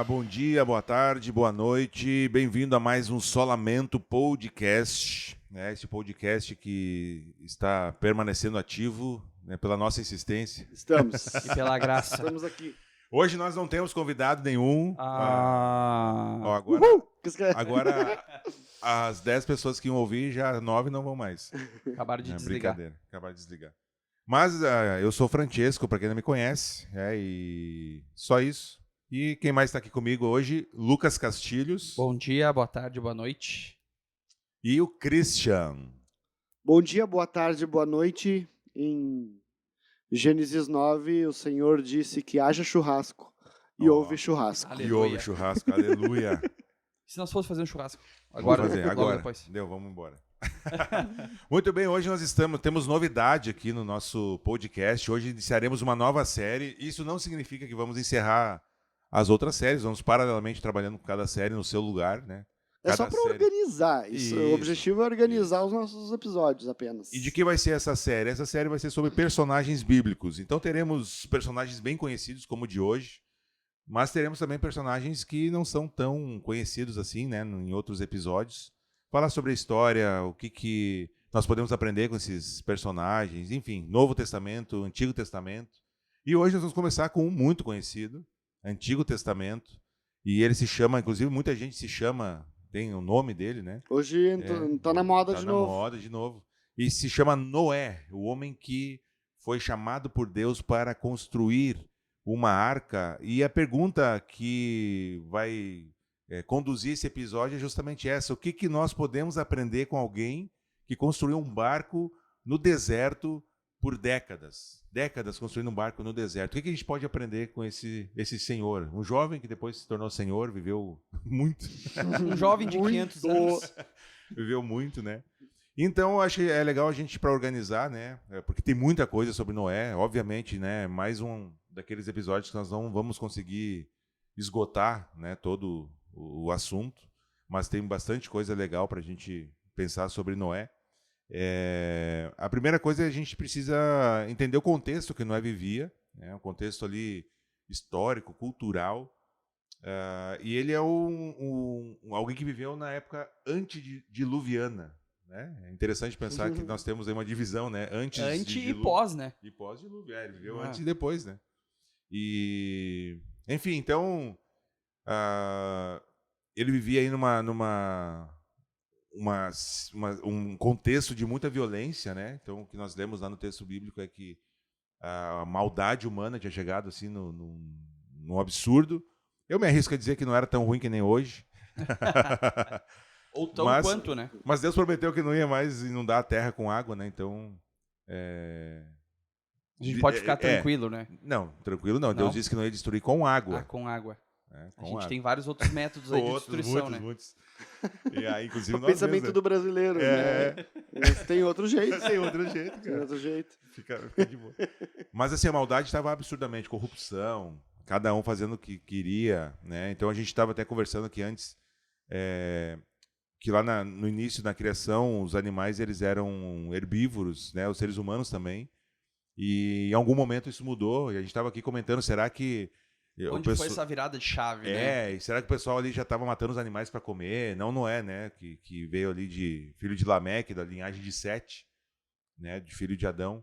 Olá, bom dia, boa tarde, boa noite. Bem-vindo a mais um Solamento Podcast. Esse podcast que está permanecendo ativo, né, pela nossa insistência. Estamos. E pela graça. Estamos aqui. Hoje nós não temos convidado nenhum. Ó, agora as 10 pessoas que iam ouvir, já 9 não vão mais. Acabaram de desligar. Brincadeira, acabaram de desligar. Mas eu sou Francesco, para quem não me conhece, e só isso. E quem mais está aqui comigo hoje? Lucas Castilhos. Bom dia, boa tarde, boa noite. E o Christian. Bom dia, boa tarde, boa noite. Em Gênesis 9, o Senhor disse que haja churrasco. E houve churrasco. E houve churrasco, aleluia. Se nós fosse fazer um churrasco? Agora, vamos fazer, agora. Depois. Deu, vamos embora. Muito bem, hoje nós temos novidade aqui no nosso podcast. Hoje iniciaremos uma nova série. Isso não significa que vamos encerrar as outras séries. Vamos paralelamente trabalhando com cada série no seu lugar, né? É só para organizar. O objetivo é organizar os nossos episódios apenas. E de que vai ser essa série? Essa série vai ser sobre personagens bíblicos. Então teremos personagens bem conhecidos, como o de hoje, mas teremos também personagens que não são tão conhecidos assim, né, em outros episódios. Falar sobre a história, o que nós podemos aprender com esses personagens, enfim, Novo Testamento, Antigo Testamento. E hoje nós vamos começar com um muito conhecido, Antigo Testamento, e ele se chama, inclusive muita gente se chama, tem o nome dele, né? Hoje tá na moda de novo. Tá na moda de novo. E se chama Noé, o homem que foi chamado por Deus para construir uma arca. E a pergunta que vai conduzir esse episódio é justamente essa: o que nós podemos aprender com alguém que construiu um barco no deserto por décadas? Décadas construindo um barco no deserto. O que a gente pode aprender com esse senhor? Um jovem que depois se tornou senhor, viveu muito. Um jovem de 500 anos. Viveu muito, né? Então, eu acho que é legal a gente, para organizar, né? Porque tem muita coisa sobre Noé, obviamente, né? Mais um daqueles episódios que nós não vamos conseguir esgotar, né, todo o assunto, mas tem bastante coisa legal para a gente pensar sobre Noé. A primeira coisa é a gente precisa entender o contexto que Noé vivia, né? Um contexto ali histórico, cultural, e ele é alguém que viveu na época antediluviana. Né? É interessante pensar que nós temos aí uma divisão, né? Antes e pós, né? E pós-dilúvio. Ele viveu antes e depois, né? E, enfim, então, ele vivia aí um contexto de muita violência, né? Então, o que nós lemos lá no texto bíblico é que a maldade humana tinha chegado assim num absurdo. Eu me arrisco a dizer que não era tão ruim que nem hoje. Ou tão quanto, né? Mas Deus prometeu que não ia mais inundar a terra com água, né? Então, a gente pode ficar tranquilo, né? Não, tranquilo não. Deus disse que não ia destruir com água. Com água. Com a gente água. tem vários outros métodos aí de destruição, muitos. E aí, inclusive, o pensamento do brasileiro, né? Tem outro jeito. Tem outro jeito, cara. Tem outro jeito. Fica de boa. Mas assim, a maldade estava absurdamente. Corrupção, cada um fazendo o que queria, né? Então a gente estava até conversando aqui antes, que lá no início da criação, os animais eles eram herbívoros, né? Os seres humanos também. E em algum momento isso mudou. E a gente estava aqui comentando, será que onde foi essa virada de chave, né? E será que o pessoal ali já estava matando os animais para comer? Não, não é, né? Que veio ali de filho de Lameque, da linhagem de Sete, né? De filho de Adão.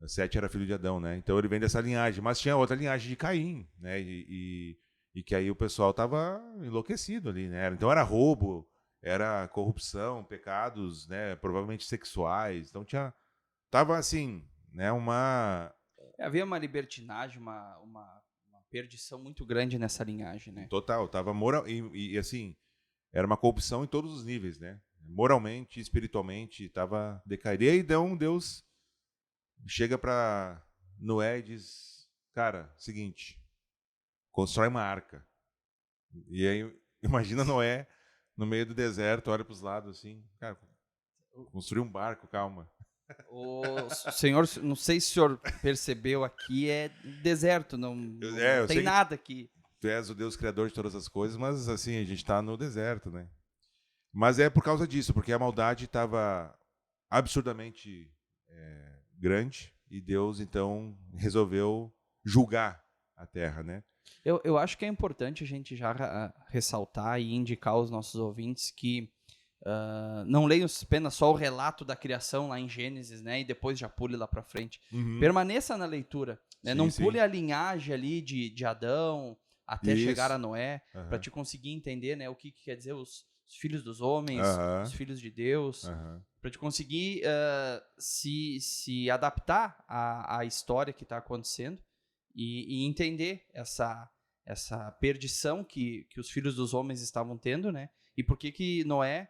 Sete era filho de Adão, né? Então ele vem dessa linhagem. Mas tinha outra linhagem de Caim, né? E que aí o pessoal estava enlouquecido ali, né? Então era roubo, era corrupção, pecados, né? Provavelmente sexuais. Então tava assim, né? Havia uma libertinagem, uma perdição muito grande nessa linhagem, né? Total, tava moral e assim, era uma corrupção em todos os níveis, né? Moralmente, espiritualmente, tava decaído. E aí então Deus chega para Noé e diz: "Cara, seguinte, constrói uma arca". E aí imagina Noé no meio do deserto, olha para os lados assim, cara, construir um barco, calma. O senhor, não sei se o senhor percebeu aqui, é deserto, não tem nada aqui. Tu és o Deus criador de todas as coisas, mas assim, a gente está no deserto, né? Mas é por causa disso, porque a maldade estava absurdamente grande e Deus, então, resolveu julgar a terra, né? Eu acho que é importante a gente já ressaltar e indicar aos nossos ouvintes que não leiam apenas só o relato da criação lá em Gênesis, né, e depois já pule lá para frente. Permaneça na leitura, né, não pule a linhagem ali de Adão até chegar a Noé, para te conseguir entender, né, o que quer dizer os filhos dos homens, os filhos de Deus, para te conseguir se adaptar à história que está acontecendo e entender essa perdição que os filhos dos homens estavam tendo, né? E por que Noé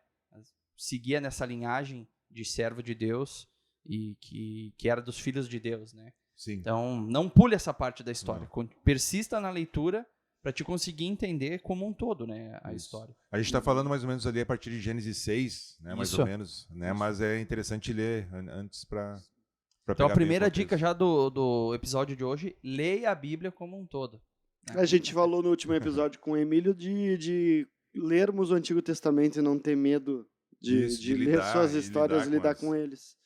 seguia nessa linhagem de servo de Deus e que era dos filhos de Deus, né? Sim. Então, não pule essa parte da história. Persista na leitura para te conseguir entender como um todo, né, a história. A gente está falando mais ou menos ali a partir de Gênesis 6, né, mais ou menos, né? Mas é interessante ler antes para então, a primeira dica já do episódio de hoje, leia a Bíblia como um todo. A gente falou no último episódio com o Emílio de lermos o Antigo Testamento e não ter medo de ler suas histórias e lidar com eles.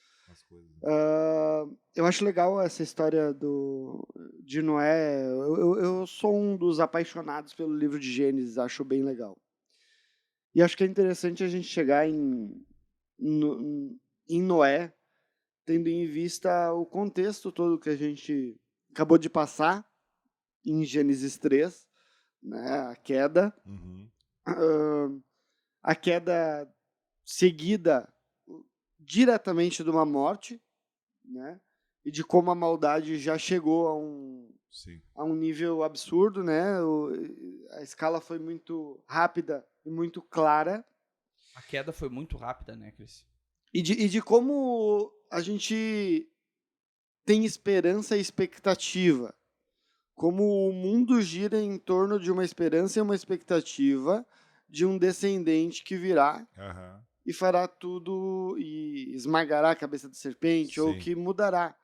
Eu acho legal essa história de Noé. Eu sou um dos apaixonados pelo livro de Gênesis, acho bem legal. E acho que é interessante a gente chegar em Noé, tendo em vista o contexto todo que a gente acabou de passar em Gênesis 3, né, a queda. A queda seguida diretamente de uma morte, né, e de como a maldade já chegou a um nível absurdo, né? A escala foi muito rápida e muito clara. A queda foi muito rápida, né, Cris? E de como a gente tem esperança e expectativa. Como o mundo gira em torno de uma esperança e uma expectativa de um descendente que virá e fará tudo e esmagará a cabeça da serpente, ou que mudará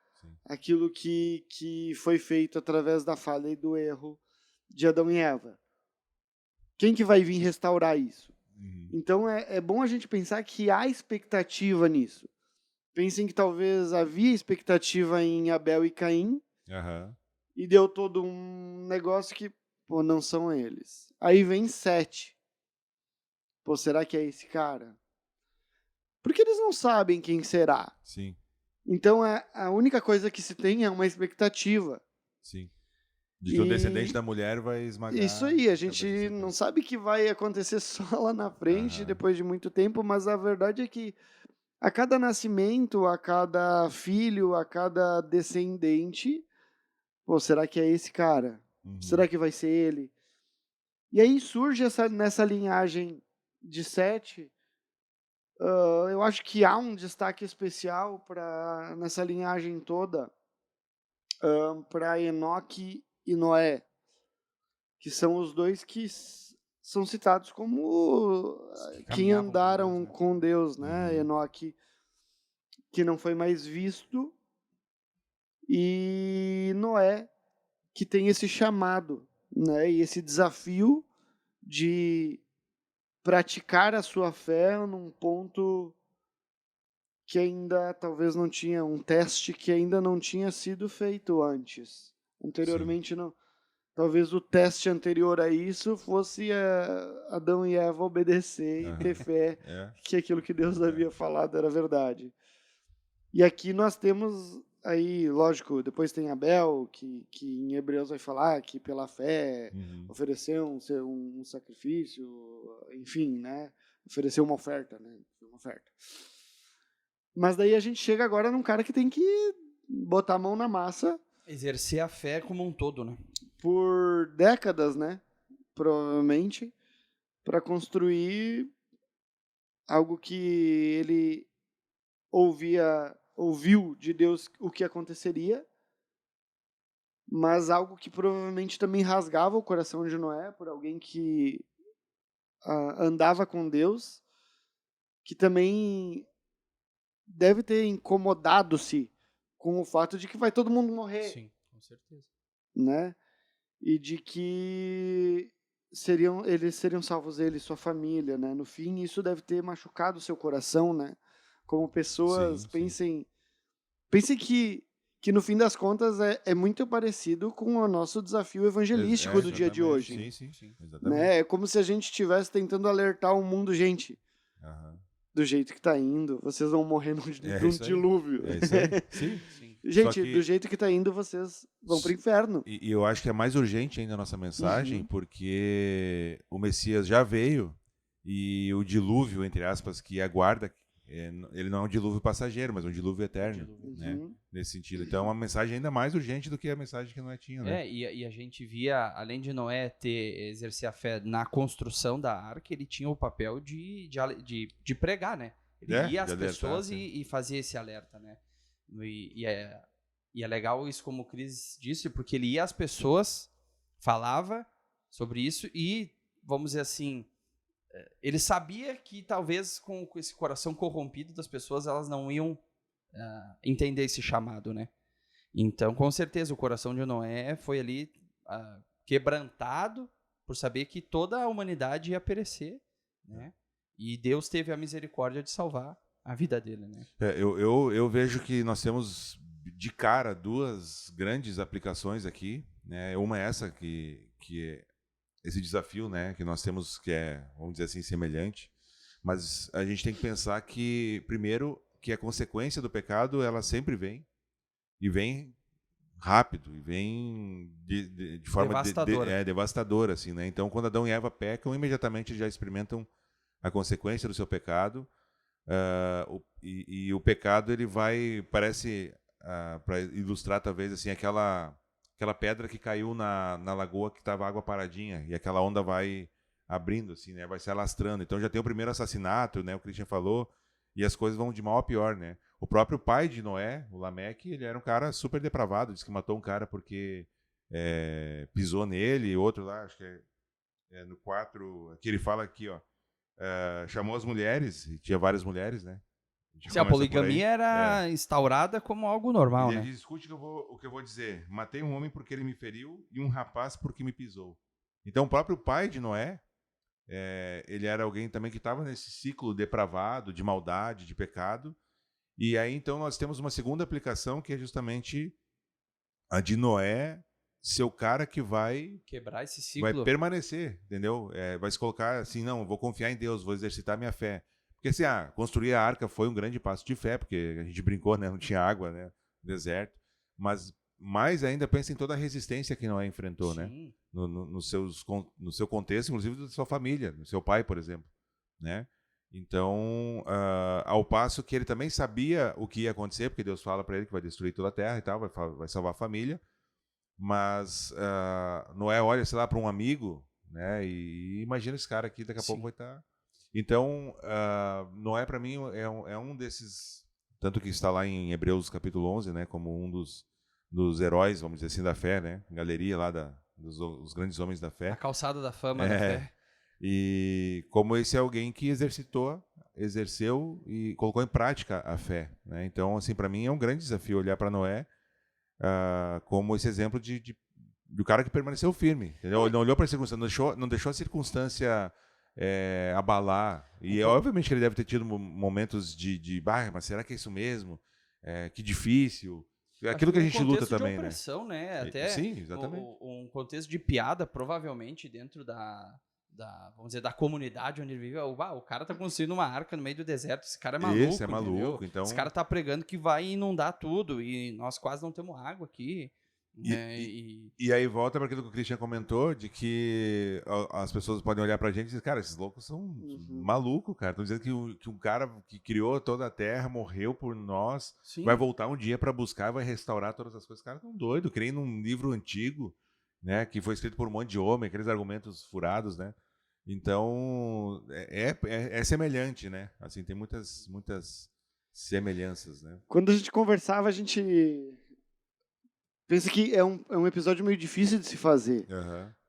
aquilo que foi feito através da falha e do erro de Adão e Eva. Quem que vai vir restaurar isso? Então é bom a gente pensar que há expectativa nisso. Pensem que talvez havia expectativa em Abel e Caim, e deu todo um negócio que, não são eles. Aí vem Sete. Será que é esse cara? Porque eles não sabem quem será. Sim. Então a única coisa que se tem é uma expectativa. Sim. De que o descendente da mulher vai esmagar. Isso aí, a gente não sabe que vai acontecer só lá na frente, depois de muito tempo, mas a verdade é que a cada nascimento, a cada filho, a cada descendente, será que é esse cara? Será que vai ser ele? E aí surge nessa linhagem de Sete, eu acho que há um destaque especial nessa linhagem toda para Enoque e Noé, que são os dois que são citados como quem andaram com Deus, né? Enoque, que não foi mais visto, e Noé, que tem esse chamado, né? E esse desafio de praticar a sua fé num ponto que ainda talvez não tinha, um teste que ainda não tinha sido feito antes. Anteriormente, não. Talvez o teste anterior a isso fosse Adão e Eva obedecer e ter fé que aquilo que Deus havia falado era verdade. E aqui nós temos aí, lógico, depois tem Abel, que em Hebreus vai falar que pela fé ofereceu um sacrifício, enfim, né? Ofereceu uma oferta, né? Uma oferta. Mas daí a gente chega agora num cara que tem que botar a mão na massa. Exercer a fé como um todo, né? Por décadas, né? Provavelmente, para construir algo que ele ouviu de Deus o que aconteceria, mas algo que provavelmente também rasgava o coração de Noé, por alguém que andava com Deus, que também deve ter incomodado-se com o fato de que vai todo mundo morrer. Sim, com certeza. Né? E de que eles seriam salvos, ele e sua família, né? No fim, isso deve ter machucado o seu coração, né? Como pessoas, pensem que que no fim das contas é muito parecido com o nosso desafio evangelístico do dia de hoje. Sim, exatamente. Né? É como se a gente estivesse tentando alertar o mundo, gente, do jeito que tá indo, vocês vão morrer num dilúvio. É isso aí, sim. Gente, que... do jeito que tá indo, vocês vão pro inferno. E eu acho que é mais urgente ainda a nossa mensagem, porque o Messias já veio e o dilúvio, entre aspas, que aguarda, ele não é um dilúvio passageiro, mas um dilúvio eterno, né? Nesse sentido. Então é uma mensagem ainda mais urgente do que a mensagem que Noé tinha, né? E a gente via, além de Noé exercer a fé na construção da arca, ele tinha o papel de pregar, né? Ele ia às pessoas e fazia esse alerta, né? E é legal isso, como o Cris disse, porque ele ia às pessoas, falava sobre isso e, vamos dizer assim, ele sabia que talvez com esse coração corrompido das pessoas, elas não iam entender esse chamado, né? Então, com certeza, o coração de Noé foi ali quebrantado por saber que toda a humanidade ia perecer, né? E Deus teve a misericórdia de salvar a vida dele, né? Eu vejo que nós temos de cara duas grandes aplicações aqui, né? Uma é essa que é esse desafio, né, que nós temos, que é, vamos dizer assim, semelhante, mas a gente tem que pensar que, primeiro, que a consequência do pecado, ela sempre vem, e vem rápido, e vem de forma devastadora, assim, né? Então, quando Adão e Eva pecam, imediatamente já experimentam a consequência do seu pecado, e o pecado, ele vai, parece, para ilustrar talvez, assim, aquela pedra que caiu na lagoa que estava água paradinha, e aquela onda vai abrindo, assim, né? Vai se alastrando. Então já tem o primeiro assassinato, né? O Christian falou, e as coisas vão de mal a pior, né? O próprio pai de Noé, o Lameque, ele era um cara super depravado, disse que matou um cara porque pisou nele, e outro lá, acho que no 4, que ele fala aqui, ó, chamou as mulheres, e tinha várias mulheres, né? Se a poligamia era instaurada como algo normal, ele né? diz, escute o que eu vou dizer. Matei um homem porque ele me feriu e um rapaz porque me pisou. Então, o próprio pai de Noé, ele era alguém também que estava nesse ciclo depravado, de maldade, de pecado. E aí, então, nós temos uma segunda aplicação, que é justamente a de Noé ser o cara que vai quebrar esse ciclo, vai permanecer, entendeu? Vai se colocar assim, não, vou confiar em Deus, vou exercitar minha fé. Porque assim, construir a arca foi um grande passo de fé, porque a gente brincou, né? Não tinha água, né? Deserto. Mas mais ainda, pensa em toda a resistência que Noé enfrentou, né? No seu contexto, inclusive da sua família, no seu pai, por exemplo, né? Então, ao passo que ele também sabia o que ia acontecer, porque Deus fala para ele que vai destruir toda a terra e tal, vai salvar a família. Mas Noé olha, sei lá, para um amigo, né? E imagina esse cara aqui, daqui a pouco vai estar... Então, Noé, para mim, é um desses, tanto que está lá em Hebreus capítulo 11, né, como um dos heróis, vamos dizer assim, da fé, né, galeria lá dos grandes homens da fé. A calçada da fama da fé. E como esse é alguém que exerceu e colocou em prática a fé, né? Então, assim, para mim é um grande desafio olhar para Noé como esse exemplo do cara que permaneceu firme, entendeu? Ele não olhou para a circunstância, não deixou a circunstância abalar. E obviamente que ele deve ter tido momentos de mas será que é isso mesmo? Que difícil. Aquilo que a gente luta também, de opressão, né? Até sim, exatamente. Um contexto de piada, provavelmente, dentro vamos dizer, da comunidade onde ele vive. O cara tá construindo uma arca no meio do deserto, esse cara é maluco. Esse é maluco, então... Esse cara tá pregando que vai inundar tudo, e nós quase não temos água aqui. E aí volta para aquilo que o Christian comentou, de que as pessoas podem olhar pra gente e dizer, cara, esses loucos são malucos, cara. Estão dizendo que um cara que criou toda a terra, morreu por nós, vai voltar um dia para buscar, vai restaurar todas as coisas. Os caras estão doidos, creem num livro antigo, né, que foi escrito por um monte de homem, aqueles argumentos furados, né? Então, é semelhante, né? Assim, tem muitas semelhanças, né? Quando a gente conversava, a gente... pensa que é um episódio meio difícil de se fazer,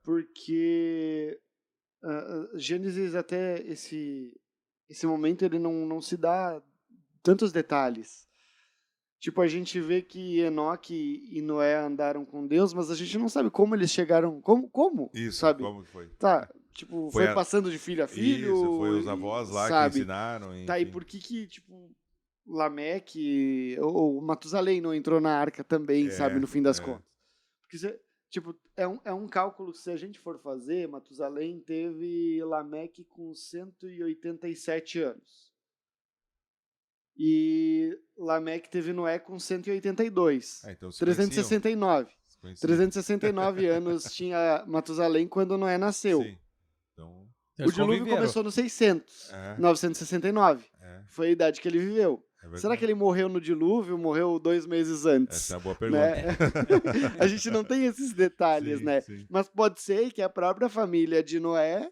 porque Gênesis, até esse momento, ele não se dá tantos detalhes. Tipo, a gente vê que Enoque e Noé andaram com Deus, mas a gente não sabe como eles chegaram... Como? Isso, sabe? como foi? Tá, tipo, foi passando de filho a filho. Isso, foi os avós lá que ensinaram. Tá, e por que tipo... Lameque, ou Matusalém não entrou na arca também, sabe, no fim das contas. Porque, tipo, é um cálculo que se a gente for fazer, Matusalém teve Lameque com 187 anos. E Lameque teve Noé com 182. Então se 369. conheciam. 369 anos tinha Matusalém quando Noé nasceu. Sim. Então, O dilúvio começou no 600, 969. Foi a idade que ele viveu. Será que ele morreu no dilúvio? Morreu 2 meses antes? Essa é uma boa pergunta. Né? A gente não tem esses detalhes, Sim, né? sim. Mas pode ser que a própria família de Noé...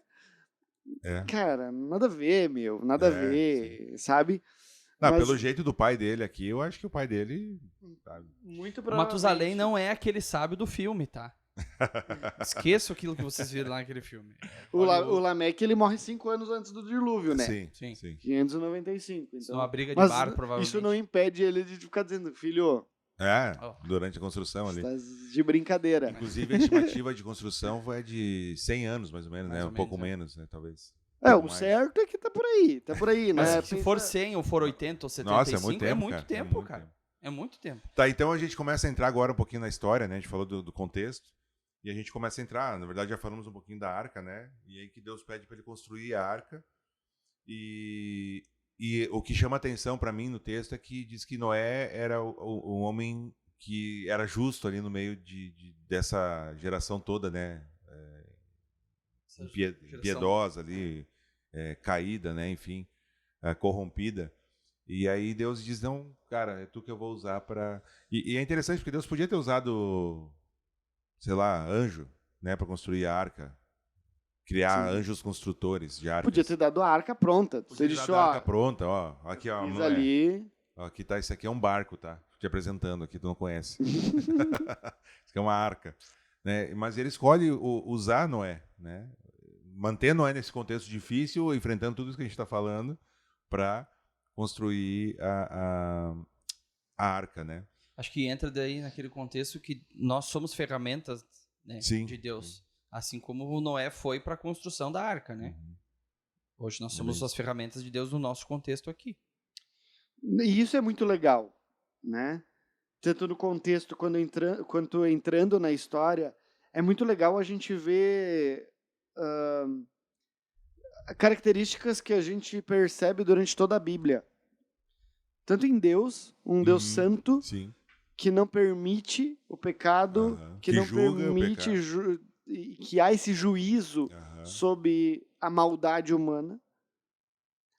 Cara, nada a ver, meu. Nada a ver, sabe? Não, Mas- pelo jeito do pai dele aqui, eu acho que o pai dele... sabe? Muito O provavelmente. Matusalém não é aquele sábio do filme, tá? Esqueçam aquilo que vocês viram lá naquele filme. O Lameque, ele morre 5 anos antes do dilúvio, né? Sim, Sim. sim. 595. Isso Então... é uma briga de Mas bar, provavelmente. isso não impede ele de ficar dizendo, filho, Durante a construção ali. tá de brincadeira. Inclusive, a estimativa de construção foi de 100 anos, mais ou menos, Mais né? ou Um pouco menos, menos, né? Talvez. O Pouco mais. certo é que tá por aí, né? Mas se for 100 ou for 80 ou 75, Nossa, é muito tempo, cara. tempo, cara. É muito tempo. Tá, então a gente começa a entrar agora um pouquinho na história, né? A gente falou do contexto. E a gente começa a entrar, na verdade já falamos um pouquinho da arca, né? E aí que Deus pede para ele construir a arca. E o que chama atenção para mim no texto é que diz que Noé era o homem que era justo ali no meio dessa geração toda, né? Piedosa ali, caída, né? Enfim, corrompida. E aí Deus diz, não, cara, é tu que eu vou usar para... E é interessante porque Deus podia ter usado, sei lá, anjo, né, para construir a arca. Criar anjos construtores de arcas. Podia ter dado a arca pronta. Você Podia deixou dar a a arca pronta, ó. Aqui, ó. fiz ali. Ó, aqui tá, isso aqui é um barco, tá? Te apresentando aqui, tu não conhece. Isso aqui é uma arca. Né? Mas ele escolhe usar Noé, né? Manter Noé nesse contexto difícil, enfrentando tudo isso que a gente está falando, para construir a arca, né? Acho que entra daí naquele contexto que nós somos ferramentas, né, Sim. de Deus. Assim como o Noé foi para a construção da arca, né? Hoje nós somos as ferramentas de Deus no nosso contexto aqui. E isso é muito legal, né? Tanto no contexto quanto entrando na história, é muito legal a gente ver características que a gente percebe durante toda a Bíblia. Tanto em Deus, um Deus santo, Sim. que não permite o pecado, que não julga o permite que há esse juízo sobre a maldade humana.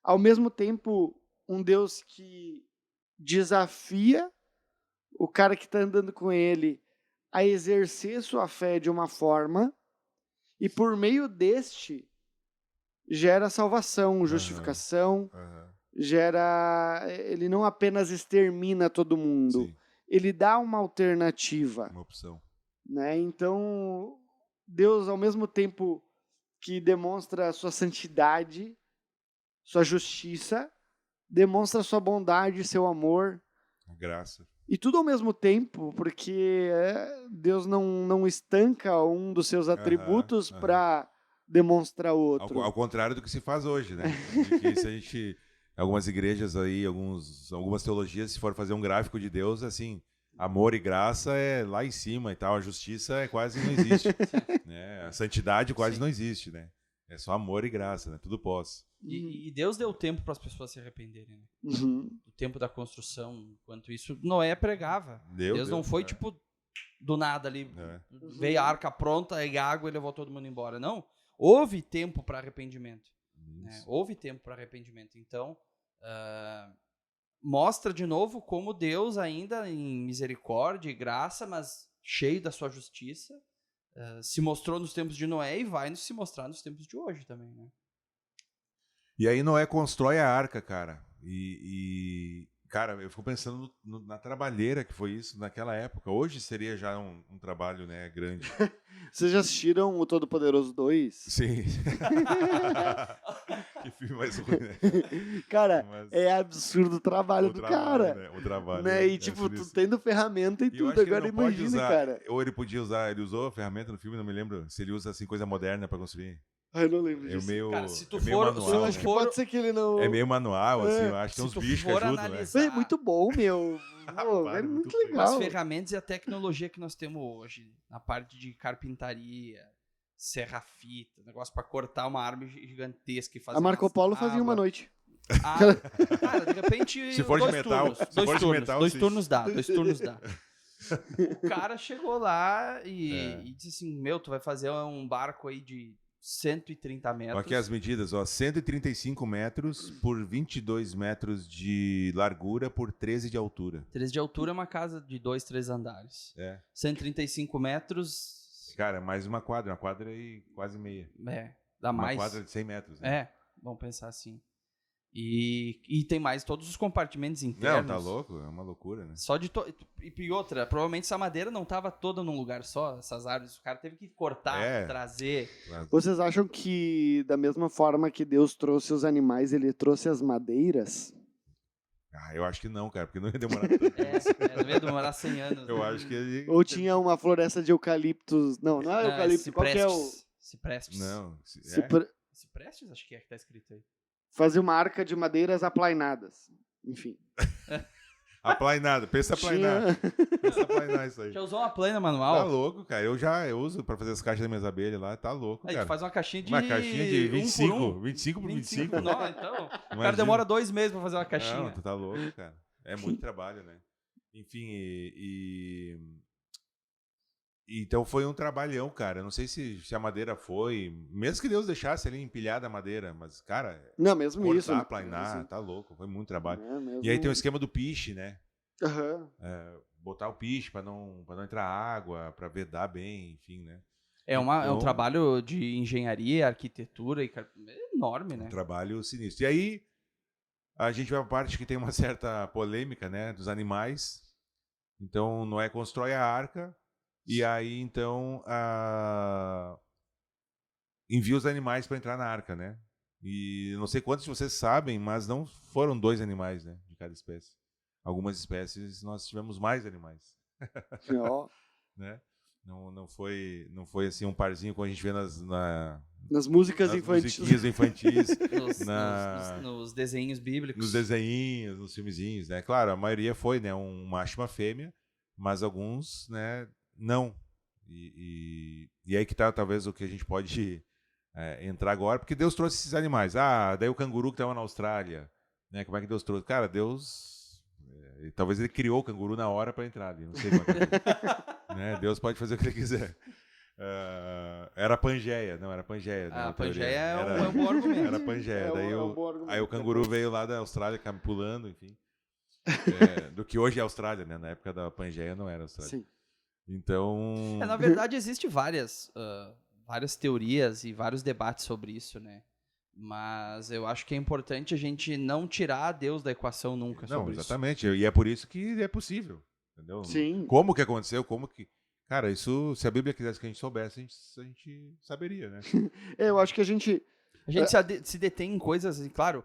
Ao mesmo tempo, um Deus que desafia o cara que está andando com ele a exercer sua fé de uma forma e por meio deste gera salvação, justificação, ele não apenas extermina todo mundo, Sim. ele dá uma alternativa. Uma opção. Né? Então, Deus, ao mesmo tempo que demonstra sua santidade, sua justiça, demonstra sua bondade, seu amor. Graça. E tudo ao mesmo tempo, porque Deus não estanca um dos seus atributos para demonstrar outro. Ao contrário do que se faz hoje, né? De que se a gente... Algumas igrejas aí, algumas teologias, se for fazer um gráfico de Deus, assim... Amor e graça é lá em cima e tal. A justiça quase não existe. Né? A santidade quase não existe, né? É só amor e graça, né? Tudo posso. E Deus deu tempo para as pessoas se arrependerem. Né? Uhum. O tempo da construção, enquanto isso, Noé pregava. Deus não foi, tipo, do nada ali. Veio a arca pronta, e água e levou todo mundo embora. Não. Houve tempo para arrependimento. Né? Houve tempo para arrependimento. Então... mostra de novo como Deus ainda em misericórdia e graça, mas cheio da sua justiça, se mostrou nos tempos de Noé e vai se mostrar nos tempos de hoje também, né? E aí Noé constrói a arca, cara. Cara, eu fico pensando na trabalheira que foi isso naquela época. Hoje seria já um trabalho, né, grande. Vocês já assistiram o Todo-Poderoso 2? Sim. Que filme mais ruim, né? Cara, Mas... é absurdo o trabalho do cara. Né? O trabalho. Né? E tipo, tu tendo ferramenta e tudo. Agora imagina, cara. Ou ele podia usar, ele usou a ferramenta no filme, não me lembro se ele usa assim coisa moderna para construir. Ah, eu não lembro É disso. meio, Cara, se tu é meio for- manual, se tu né? Acho que for- pode ser que ele não... É meio manual, assim, É. eu acho que tem Se uns tu bichos que for ajudam, analisar- É muito bom, meu. Pô, Para, é muito muito bem. Com as legal. ferramentas e a tecnologia que nós temos hoje, na parte de carpintaria, serra-fita, negócio pra cortar uma árvore gigantesca e fazer A Marco umas Polo fazia uma tábuas. noite. Ah, cara, de repente. Se for de metal, se dois for de turnos, metal, dois sim. turnos dá, 2 turnos dá. O cara chegou lá É. e disse assim: Meu, tu vai fazer um barco aí de 130 metros. Aqui as medidas, ó, 135 metros por 22 metros de largura por 13 de altura. 13 de altura é uma casa de 2, 3 andares. É. 135 metros. Cara, mais uma quadra e quase meia. Dá Uma mais. quadra de 100 metros. Né? É, vamos pensar assim. E tem mais todos os compartimentos Não, internos. tá louco? É uma loucura, né? Só de e outra, provavelmente essa madeira não tava toda num lugar só, essas árvores. O cara teve que cortar, É. trazer. Vocês acham que, da mesma forma que Deus trouxe os animais, ele trouxe as madeiras? Ah, eu acho que não, cara, porque não ia demorar tanto. Não ia demorar 100 anos. Eu né? acho que ele... Ou tinha uma floresta de eucaliptos? Não, não é eucalipto. Qual que é o... Ciprestes. Não. Ciprestes, acho que é que tá escrito aí. Fazia uma arca de madeiras aplainadas. Enfim. Aplainado, pensa aplainar. Pensa aplainar isso aí. Já usou uma plana Tá manual? louco, cara. Eu uso pra fazer as caixas das minhas abelhas lá. Tá louco, Aí tu cara. faz uma caixinha de. Uma caixinha de 25, 1 por 1. 25 por 25. Não, então. O cara Imagina. demora 2 meses pra fazer uma caixinha. Não, tu tá louco, cara. É muito trabalho, né? Enfim, então foi um trabalhão, cara. Eu não sei se a madeira foi... Mesmo que Deus deixasse ali empilhada a madeira, mas, cara... Não, mesmo cortar, isso. Né? planar, Assim, tá louco. Foi muito trabalho. mesmo... E aí tem o esquema do piche, né? Aham. Botar o piche pra não entrar água, pra vedar bem, enfim, né? É um Então- trabalho de engenharia, arquitetura e é enorme, né? Um trabalho sinistro. E aí, a gente vai pra parte que tem uma certa polêmica, né? Dos animais. Então, Noé constrói a arca. E aí, então, envia os animais para entrar na arca, né? E não sei quantos de vocês sabem, mas não foram 2 animais, né? De cada espécie. Algumas espécies nós tivemos mais animais, Ó, né? Não foi assim um parzinho como a gente vê nas músicas infantis. musiquinhas infantis, Nos desenhos bíblicos. nos desenhinhos, nos filmezinhos, né? Claro, a maioria foi, né? Um macho e uma fêmea, mas alguns, né? Não. E aí que tá talvez o que a gente pode entrar agora, porque Deus trouxe esses animais. Ah, daí o canguru que estava na Austrália, né? Como é que Deus trouxe? Cara, Deus... talvez ele criou o canguru na hora para entrar ali, não sei quanto né? Deus pode fazer o que ele quiser. Era a Pangeia, não, era a Pangeia. A né, Pangeia é era, um bom argumento. era a Pangeia. Daí um bom argumento. aí o canguru veio lá da Austrália, pulando, enfim. Do que hoje é a Austrália, né? Na época da Pangeia não era a Austrália. Sim. Então... Na verdade, existem várias teorias e vários debates sobre isso, né? Mas eu acho que é importante a gente não tirar Deus da equação nunca Não, sobre isso. exatamente. E é por isso que é possível. Entendeu? Sim. Como que aconteceu? Como que... Cara, isso, se a Bíblia quisesse que a gente soubesse, a gente saberia, né? Eu acho que a gente... A gente se detém em coisas, e claro,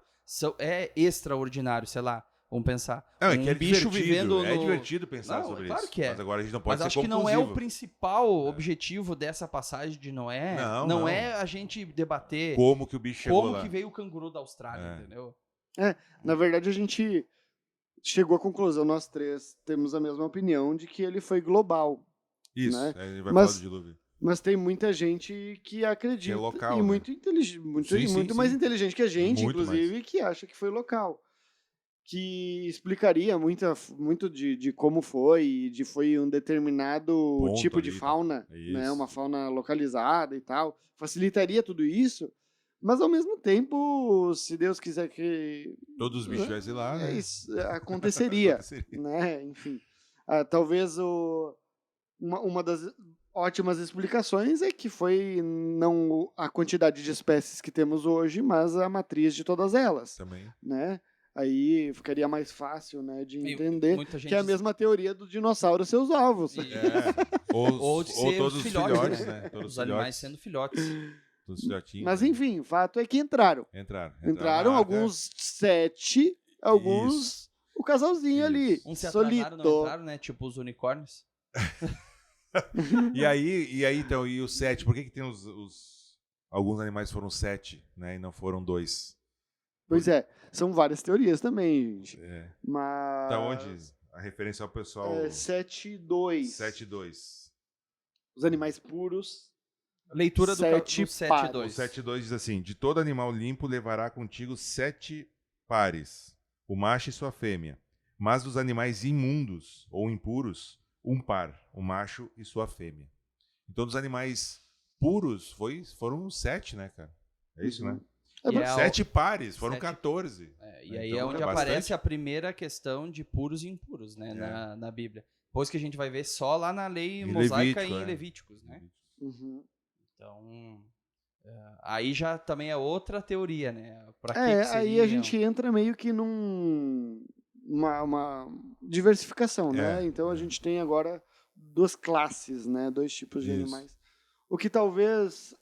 é extraordinário, sei lá, vamos pensar. Não, é um que é bicho divertido, vivendo é no... divertido pensar Não, sobre claro isso. que é. Mas agora a gente não pode Mas ser acho que não é conclusivo. o principal objetivo dessa passagem de Noé. Não. É a gente debater Como que o bicho chegou como lá. que veio o canguru da Austrália, entendeu? Na verdade, a gente chegou à conclusão, nós três temos a mesma opinião de que ele foi global. Isso, né? a gente vai Mas- falar do dilúvio. Mas tem muita gente que acredita, Que é local, e né? muito inteligente, muito Sim, mais sim. inteligente que a gente, Muito inclusive, que acha que foi local. Que explicaria muito de como foi, foi um determinado Ponto tipo de ali, fauna, isso. né, uma fauna localizada e tal. Facilitaria tudo isso, mas ao mesmo tempo, se Deus quiser que Todos os bichos estivessem lá, né? isso aconteceria. Aconteceria. Né? Enfim, talvez uma das ótimas explicações é que foi não a quantidade de espécies que temos hoje, mas a matriz de todas elas, Também. né? Aí ficaria mais fácil, né, de E entender muita gente que é a mesma teoria do dinossauro e seus ovos. E- Ou de ser todos os filhotes, né? né? Todos Os animais sendo filhotes. Todos os filhotinhos. Mas né? enfim, o fato é que entraram. na Entraram arca. alguns 7, alguns o casalzinho ali, Uns se solito. atrasaram, não entraram, né? Tipo os unicórnios. E aí, então, e o 7? Por que tem alguns animais foram 7, né, e não foram 2. Pois é, são várias teorias também, gente. Mas... Da onde a referência ao pessoal... 7-2. 7-2. Os animais puros. Leitura do 7-2. O 7-2 diz assim: de todo animal limpo levará contigo 7 pares, o macho e sua fêmea. Mas dos animais imundos ou impuros, 1 par, o macho e sua fêmea. Então, dos animais puros, foram 7, né, cara? É isso, né? 7 pares, foram 14. E aí então, é onde bastante. aparece a primeira questão de puros e impuros, né, na Bíblia. Depois que a gente vai ver só lá na lei mosaica e em Levíticos, né? Uhum. Então, aí já também é outra teoria, né? Pra que aí a gente entra meio que uma diversificação, né? Então a gente tem agora 2 classes, né? 2 tipos de animais. O que talvez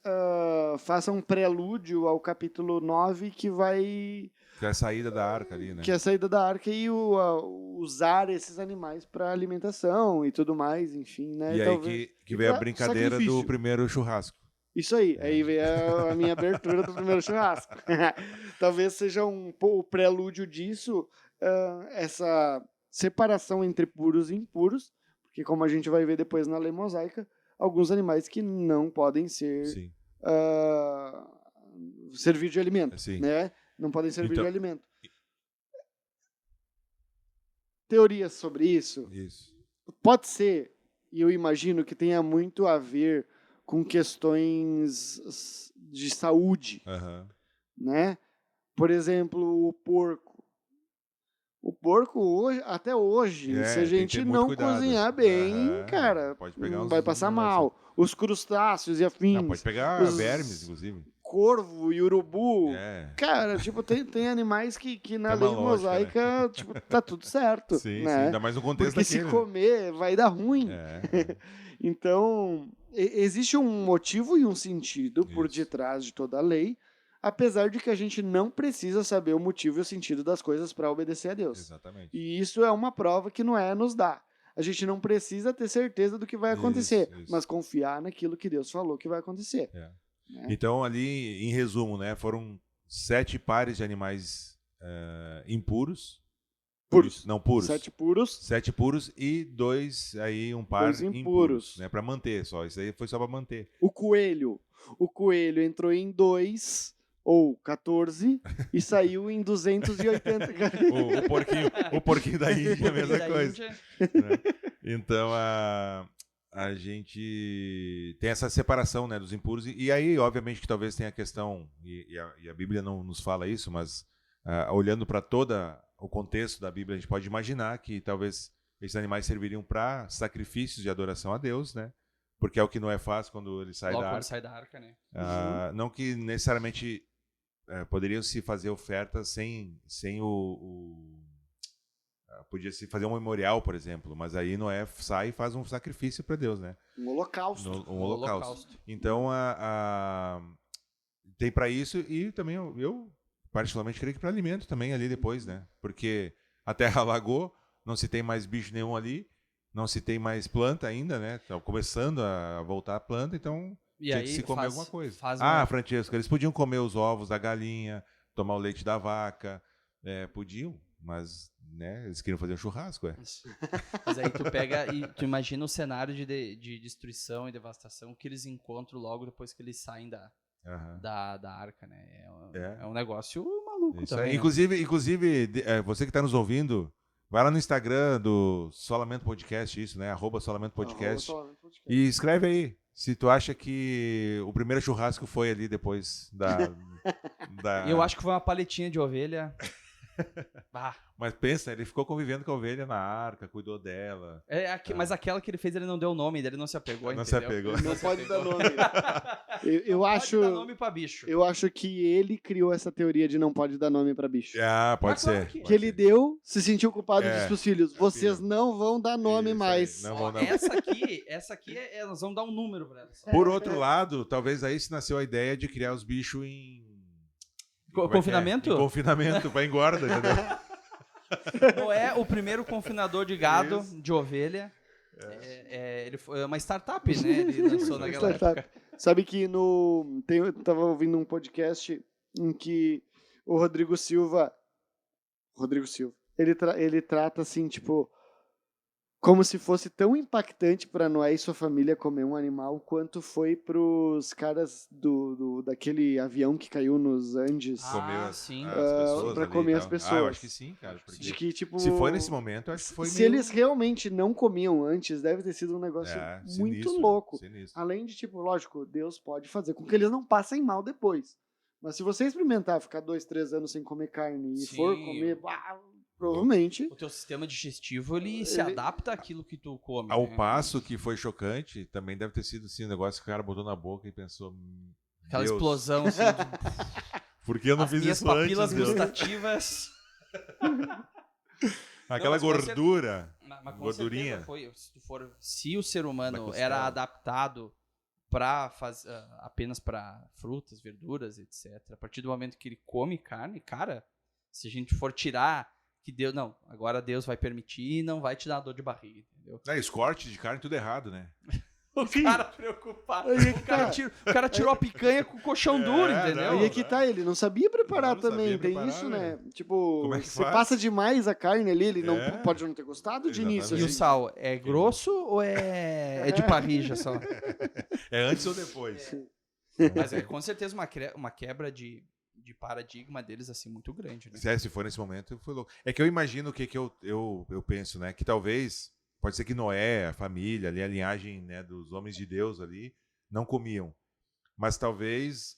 faça um prelúdio ao capítulo 9, que vai... Que é a saída da arca ali, né? Que é a saída da arca e usar esses animais para alimentação e tudo mais, enfim, né? E aí que veio a brincadeira do primeiro churrasco. Isso aí, aí veio a minha abertura do primeiro churrasco. Talvez seja o prelúdio disso, essa separação entre puros e impuros, porque como a gente vai ver depois na lei mosaica, alguns animais que não podem servir de alimento, né? Não podem servir de alimento. Teorias sobre isso? Pode ser, e eu imagino que tenha muito a ver com questões de saúde, né? Por exemplo, o porco. O porco, até hoje, se a gente não cozinhar bem, cara, vai passar mal. Os crustáceos e afins. Pode pegar vermes, inclusive. Corvo e urubu. Cara, tipo, tem animais que na lei mosaica, né? Tipo, tá tudo certo. Sim, né? Ainda mais no contexto Porque daquele, se comer, vai dar ruim. Então, existe um motivo e um sentido por detrás de toda a lei, apesar de que a gente não precisa saber o motivo e o sentido das coisas para obedecer a Deus. Exatamente. E isso é uma prova que Noé nos dá. A gente não precisa ter certeza do que vai acontecer, mas confiar naquilo que Deus falou que vai acontecer. Né? Então, ali, em resumo, né, foram 7 pares de animais impuros. Puros. Não, puros. 7 puros. 7 puros e 2, aí um par 2 impuros. Né, para manter só. Isso aí foi só para manter. O coelho entrou em 2 ou 14 e saiu em 280. o porquinho da Índia, a mesma coisa. Né? Então, a gente tem essa separação, né, dos impuros. E aí, obviamente, que talvez tenha a questão, e a Bíblia não nos fala isso, mas olhando para todo o contexto da Bíblia, a gente pode imaginar que talvez esses animais serviriam para sacrifícios de adoração a Deus, né? Porque é o que Noé faz quando ele sai da arca. Quando sai da arca, né? Não que necessariamente poderiam se fazer ofertas sem podia se fazer um memorial, por exemplo, mas aí Noé sai e faz um sacrifício para Deus, né? Um holocausto. Um holocausto. Então, tem para isso e também eu particularmente creio que para alimento também ali depois, né? Porque a terra alagou, não se tem mais bicho nenhum ali, não se tem mais planta ainda, né? Tá começando a voltar a planta, então tinha que se comer alguma coisa. Francesco, eles podiam comer os ovos da galinha, tomar o leite da vaca, podiam, mas né, eles queriam fazer um churrasco, Mas aí tu pega e tu imagina o cenário de destruição e devastação que eles encontram logo depois que eles saem da arca, né? É um negócio maluco isso também. Né? Inclusive, você que está nos ouvindo, vai lá no Instagram do Solamento Podcast, isso, né? @Solamento Podcast. E escreve aí se tu acha que o primeiro churrasco foi ali depois da... Eu acho que foi uma paletinha de ovelha. Mas pensa, ele ficou convivendo com a ovelha na arca, cuidou dela. Mas aquela que ele fez, ele não deu nome, ele não se apegou, não entendeu? Se apegou. Não pode dar nome. Eu acho, pode dar nome pra bicho. Eu acho que ele criou essa teoria de não pode dar nome pra bicho. Pode ser. Claro que ele deu, se sentiu culpado e disse pros filhos, vocês não vão dar nome mais. Não vão dar... Essa aqui, nós vamos dar um número pra ela. Por outro lado, talvez aí se nasceu a ideia de criar os bichos em... Confinamento? Em confinamento, pra engorda, entendeu? Noé, o primeiro confinador de gado, de ovelha. Ele foi uma startup, né? Ele lançou naquela época. Sabe que eu tava ouvindo um podcast em que o Rodrigo Silva, ele trata assim, tipo, como se fosse tão impactante para Noé e sua família comer um animal quanto foi pros caras daquele avião que caiu nos Andes. Comeu sim. as pessoas Pra ali comer e as tal. pessoas. Eu acho que sim, cara. Porque De que, tipo, se foi nesse momento, eu acho que foi se meio... eles realmente não comiam antes, deve ter sido um negócio muito sinistro, louco. sinistro. Além de, tipo, lógico, Deus pode fazer com que eles não passem mal depois. Mas se você experimentar ficar 2, 3 anos sem comer carne e Sim. for comer, provavelmente... O teu sistema digestivo, ele se adapta àquilo que tu come. Ao né? passo que foi chocante, também deve ter sido assim, um negócio que o cara botou na boca e pensou... Aquela Deus, explosão, assim, por que eu não as fiz minhas isso antes, papilas Deus? gustativas... Aquela Não, mas gordura, Mas com gordurinha. certeza se o ser Da humano costela. era adaptado apenas para frutas, verduras, etc. A partir do momento que ele come carne, cara, se a gente for tirar que Deus, não, agora Deus vai permitir e não vai te dar dor de barriga, entendeu? Os cortes de carne tudo errado, né? O cara preocupado. Aí é que O cara tirou a picanha com o colchão duro, entendeu? Aí é que tá, ele não sabia preparar Não também, sabia tem preparar, isso, né? velho. Tipo, Como é que você faz? passa demais a carne ali, ele não É. pode não ter gostado de início. E o assim. sal, é grosso ou é de parrilla só? É antes ou depois? Mas é com certeza uma quebra de paradigma deles, assim, muito grande, né? Se for nesse momento, foi louco. É que eu imagino o que eu penso, né? Que talvez, pode ser que Noé, a família, ali, a linhagem, né, dos homens de Deus ali, não comiam. Mas talvez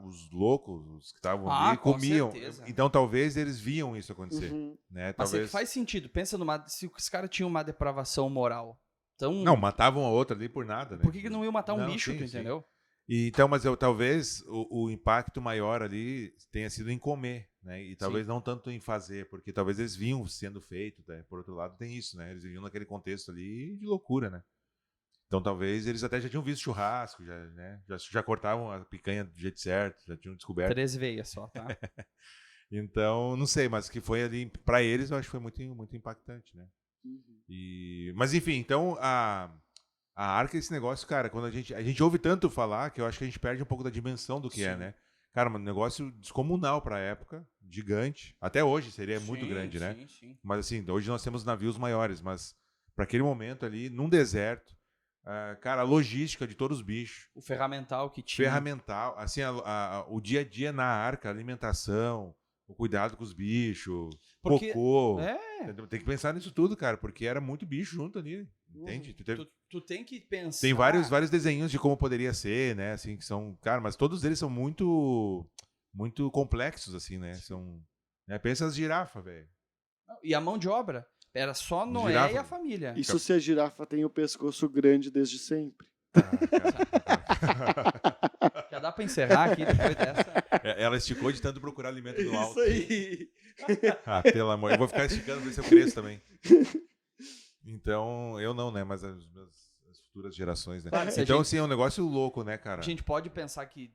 os loucos, os que estavam ali, com comiam. certeza. Então talvez eles viam isso acontecer. Uhum. Né? Mas Talvez... faz sentido. Pensa se os caras tinham uma depravação moral. Então, Não, matavam a outra ali por nada, né? por que não iam matar um Não, bicho, sim, tu sim. entendeu? Então, mas talvez o impacto maior ali tenha sido em comer, né? E talvez não tanto em fazer, porque talvez eles vinham sendo feito, né? Por outro lado, tem isso, né? Eles viviam naquele contexto ali de loucura, né? Então talvez eles até já tinham visto churrasco, já, né? Já cortavam a picanha do jeito certo, já tinham descoberto. 3 veias só, tá? Então, não sei, mas que foi ali, pra eles, eu acho que foi muito, muito impactante, né? Mas enfim, então a arca é esse negócio, cara, quando a gente ouve tanto falar que eu acho que a gente perde um pouco da dimensão do que é, né? Cara, um negócio descomunal pra época, gigante. Até hoje seria muito grande, né? Sim. Mas assim, hoje nós temos navios maiores, mas para aquele momento ali, num deserto, cara, a logística de todos os bichos, O ferramental que tinha. ferramental, assim, o dia a dia na arca, a alimentação, o cuidado com os bichos, Porque- cocô. É, Entendeu? Tem que pensar nisso tudo, cara, porque era muito bicho junto ali, entende? tu tem que pensar... Tem vários desenhos de como poderia ser, né? Assim, que são, cara, mas todos eles são muito complexos, assim, né? São, né? Pensa as girafas, velho. E a mão de obra? Era só Noé Girafa. e a família. Isso se a girafa tem o pescoço grande desde sempre. Já dá pra encerrar aqui depois dessa. Ela esticou de tanto procurar alimento no alto. aí. Pelo amor, eu vou ficar esticando pra ver se eu cresço também. Então, eu não, né? Mas as futuras gerações, né? Claro, se a Então, gente- assim, é um negócio louco, né, cara? A gente pode pensar que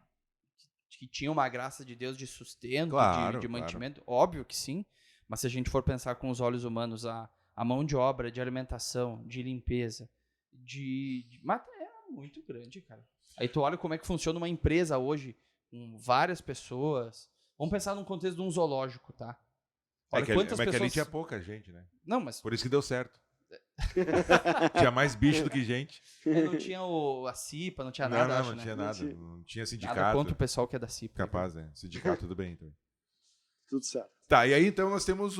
tinha uma graça de Deus de sustento, Claro, de claro. mantimento. Óbvio que sim. Mas se a gente for pensar com os olhos humanos, a mão de obra, de alimentação, de limpeza, mas é muito grande, cara. Aí tu olha como é que funciona uma empresa hoje, com várias pessoas. Vamos pensar num contexto de um zoológico, tá? Olha que quantas pessoas... ali tinha pouca gente, né? Não, mas Por isso que deu certo. Tinha mais bicho do que gente. não tinha a CIPA, não tinha nada, acho, não né? tinha Não nada. tinha. Não tinha Nada sindicato. contra o pessoal que é da CIPA. Capaz, né? Sindicato, tudo bem. Então. Tudo certo. Tá, e aí então nós temos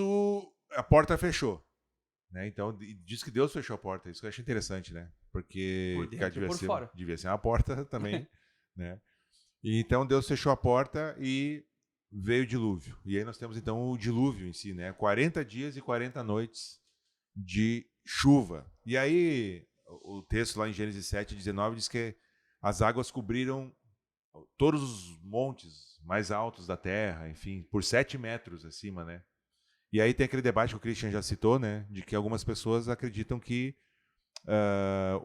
a porta fechou. Né? Então, diz que Deus fechou a porta. Isso que eu achei interessante, né? Porque Por dentro cara, e por fora. devia ser uma porta também, né? E então Deus fechou a porta e veio o dilúvio. E aí nós temos então o dilúvio em si, né? 40 dias e 40 noites de chuva. E aí o texto lá em Gênesis 7:19 diz que as águas cobriram todos os montes mais altos da terra, enfim, por 7 metros acima, né? E aí tem aquele debate que o Christian já citou, né? De que algumas pessoas acreditam que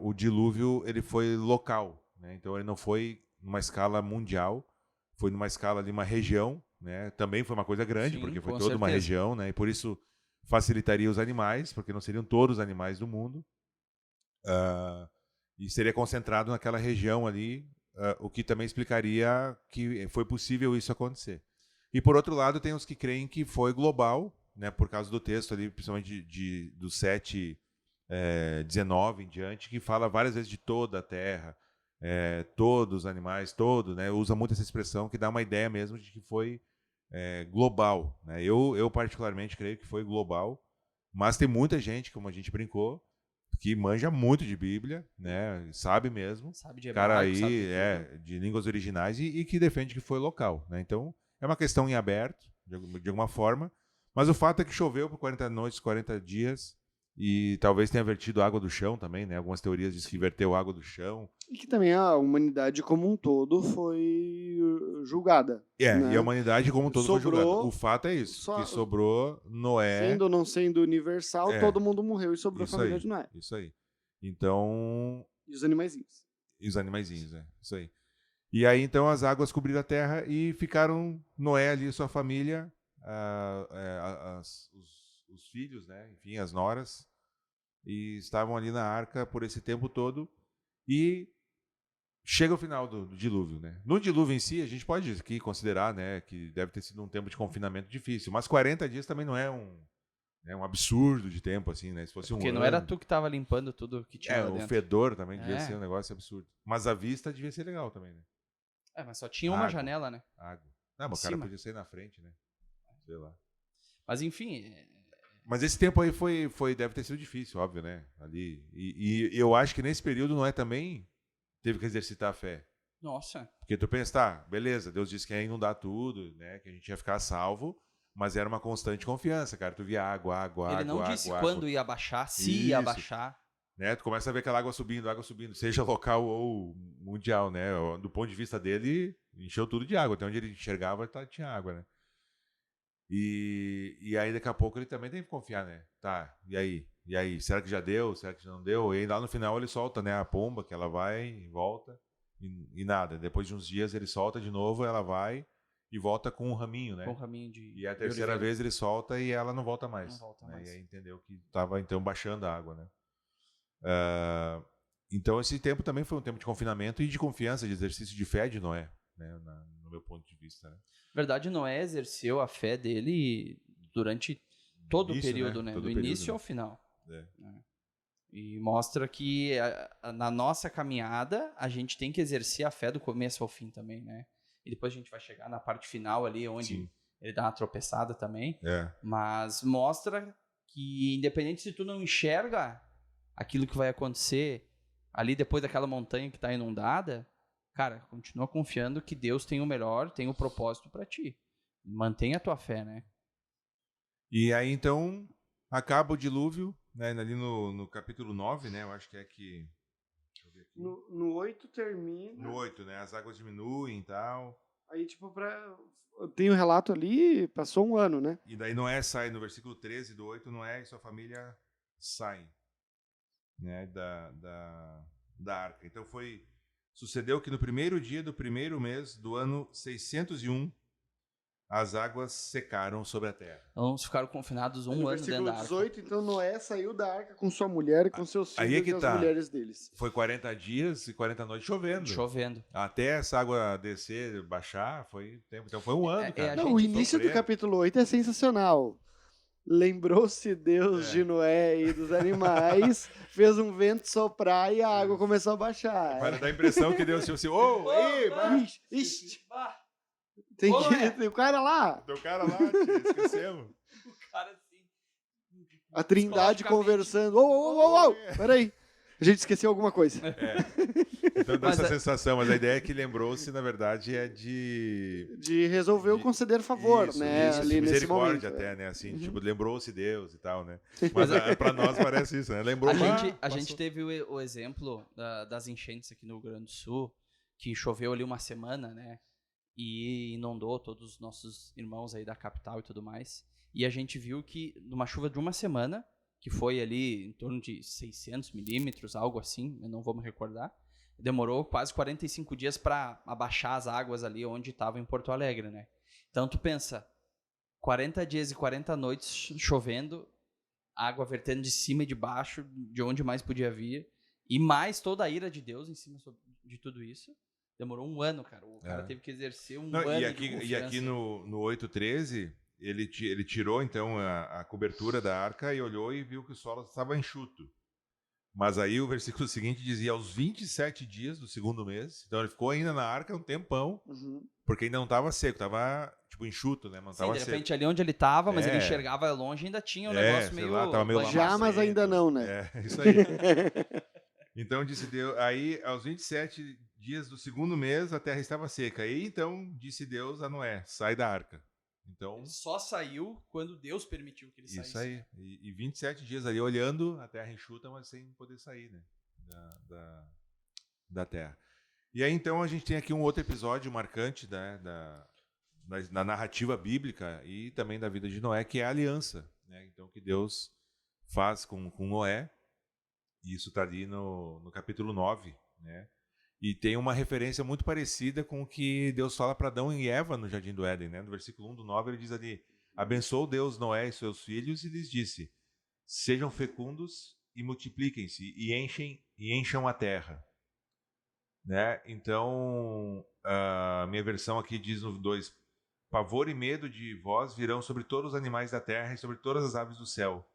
o dilúvio ele foi local, né? Então ele não foi numa escala mundial, foi numa escala de uma região, né? Também foi uma coisa grande, Sim, porque foi com toda uma certeza. região, né? E por isso facilitaria os animais, porque não seriam todos os animais do mundo. E seria concentrado naquela região ali, o que também explicaria que foi possível isso acontecer. E por outro lado, tem os que creem que foi global, né, por causa do texto ali, principalmente do 7:19 em diante, que fala várias vezes de toda a terra, todos os animais, todo, né, usa muito essa expressão que dá uma ideia mesmo de que foi global. Né? Eu particularmente creio que foi global, mas tem muita gente, como a gente brincou, que manja muito de Bíblia, né, sabe mesmo, Sabe de cara hebraico, sabe aí de tudo. de línguas originais e que defende que foi local. Né? Então, é uma questão em aberto, de alguma forma, mas o fato é que choveu por 40 noites, 40 dias, e talvez tenha vertido água do chão também, né? Algumas teorias dizem que verteu água do chão. E que também a humanidade como um todo foi julgada. Né? E a humanidade como um todo foi Sobrou julgada. O fato é isso, que sobrou Noé... Sendo ou não sendo universal, todo mundo morreu e sobrou a família de Noé. Isso aí. Então... E os animaizinhos. E os animaizinhos, isso aí. E aí, então, as águas cobriram a terra e ficaram Noé ali, sua família, os filhos, né? Enfim, as noras, e estavam ali na arca por esse tempo todo. E chega o final do dilúvio, né? No dilúvio em si, a gente pode aqui considerar, né, que deve ter sido um tempo de confinamento difícil, mas 40 dias também não é um absurdo de tempo, assim, né? Se fosse Porque não era tu que tava limpando tudo que tinha lá o dentro. fedor também devia ser um negócio absurdo. Mas a vista devia ser legal também, né? Mas só tinha uma janela, né? Água. Não, mas o cara podia sair na frente, né? Sei lá. Mas enfim... Mas esse tempo aí deve ter sido difícil, óbvio, né? Ali. E eu acho que nesse período Noé também teve que exercitar a fé. Nossa. Porque tu pensa, tá, beleza, Deus disse que ia inundar tudo, né? Que a gente ia ficar salvo, mas era uma constante confiança, cara. Tu via água. Ele não disse quando ia baixar, se ia baixar. Né? Tu começa a ver aquela água subindo, seja local ou mundial, né? Do ponto de vista dele, encheu tudo de água. Até onde ele enxergava, tinha água, né? E aí, daqui a pouco, ele também tem que confiar, né? Tá, e aí? E aí? Será que já deu? Será que já não deu? E aí, lá no final, ele solta, né? A pomba, que ela vai e volta, e nada. Depois de uns dias, ele solta de novo, ela vai e volta com um raminho, né? Com um raminho de... E a terceira vez, ele solta e ela não volta mais. Não volta mais. E aí, entendeu que estava, então, baixando a água, né? Então, esse tempo também foi um tempo de confinamento e de confiança, de exercício de fé de Noé, né? No meu ponto de vista, né? Na verdade, Noé exerceu a fé dele durante todo o período, né? Do início ao final. E mostra que na nossa caminhada, a gente tem que exercer a fé do começo ao fim também, né? E depois a gente vai chegar na parte final ali, onde ele dá uma tropeçada também. Mas mostra que, independente se tu não enxerga aquilo que vai acontecer ali depois daquela montanha que está inundada, cara, continua confiando que Deus tem o melhor, tem o propósito para ti. Mantenha a tua fé, né? E aí, então, acaba o dilúvio, né? Ali no capítulo 9, né? Eu acho que é que... Deixa eu ver aqui. No 8 termina... No 8, né? As águas diminuem e tal. Aí, tipo, tem o relato ali, passou um ano, né? E daí Noé sai, no versículo 13 do 8, Noé e sua família saem, né? Da arca. Então sucedeu que no primeiro dia do primeiro mês do ano 601, as águas secaram sobre a terra. Então ficaram confinados um ano dentro da arca. Versículo 18, então Noé saiu da arca com sua mulher e com seus filhos e as mulheres deles. Foi 40 dias e 40 noites chovendo. Até essa água descer, baixar, foi tempo. Então foi um ano, cara. Não, o início do capítulo 8 é sensacional. Lembrou-se Deus de Noé e dos animais, fez um vento soprar e a água começou a baixar. Para dar a impressão que Deus tinha assim, tem o cara lá. Tem o cara lá, esquecemos. O cara assim... A Trindade conversando. Peraí. A gente esqueceu alguma coisa. Então dá essa sensação, mas a ideia é que lembrou-se, na verdade, é de resolver o conceder favor, né? Ali nesse momento. Até, né? Assim, tipo, lembrou-se Deus e tal, né? Mas pra nós parece isso, né? Lembrou a gente teve o exemplo das enchentes aqui no Rio Grande do Sul, que choveu ali uma semana, né? E inundou todos os nossos irmãos aí da capital e tudo mais. E a gente viu que numa chuva de uma semana, que foi ali em torno de 600 milímetros, algo assim, eu não vou me recordar, demorou quase 45 dias para abaixar as águas ali onde estava em Porto Alegre, né? Então tu pensa, 40 dias e 40 noites chovendo, água vertendo de cima e de baixo, de onde mais podia vir, e mais toda a ira de Deus em cima de tudo isso. Demorou um ano, cara. O cara teve que exercer um Não, ano e de aqui confiança. no 8:13, ele tirou, então, a cobertura da arca e olhou e viu que o solo estava enxuto. Mas aí o versículo seguinte dizia, aos 27 dias do segundo mês, então ele ficou ainda na arca um tempão, porque ainda não estava seco, estava tipo enxuto, né? Mas não Sim, estava de seco. repente ali onde ele tava, mas ele É. enxergava longe, ainda tinha um É, negócio sei meio... lá, tava meio banhado. Já, mas ainda não, né? É, isso aí. Então disse Deus, aí aos 27 dias do segundo mês a terra estava seca. E então disse Deus a Noé, sai da arca. Então, Ele só saiu quando Deus permitiu que ele saísse. isso aí. E 27 dias ali olhando a terra enxuta, mas sem poder sair, né? Da terra. E aí então a gente tem aqui um outro episódio marcante, né, da narrativa bíblica e também da vida de Noé, que é a aliança, né? Então que Deus faz com Noé. E isso está ali no capítulo 9, né? E tem uma referência muito parecida com o que Deus fala para Adão e Eva no Jardim do Éden, né? No versículo 1 do 9 ele diz ali, abençoou Deus Noé e seus filhos e lhes disse, sejam fecundos e multipliquem-se e encham a terra. Né? Então, a minha versão aqui diz no 2, pavor e medo de vós virão sobre todos os animais da terra e sobre todas as aves do céu.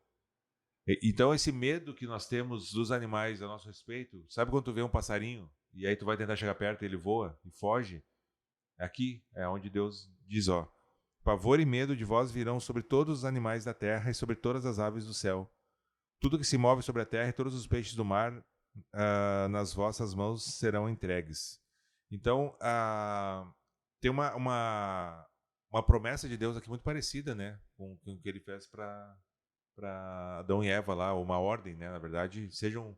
Então esse medo que nós temos dos animais a nosso respeito, sabe quando tu vê um passarinho e aí tu vai tentar chegar perto e ele voa e foge? Aqui é onde Deus diz, ó, pavor e medo de vós virão sobre todos os animais da terra e sobre todas as aves do céu. Tudo que se move sobre a terra e todos os peixes do mar nas vossas mãos serão entregues. Então, tem uma promessa de Deus aqui muito parecida, né, com o que ele fez para Adão e Eva lá, uma ordem, né? Na verdade, sejam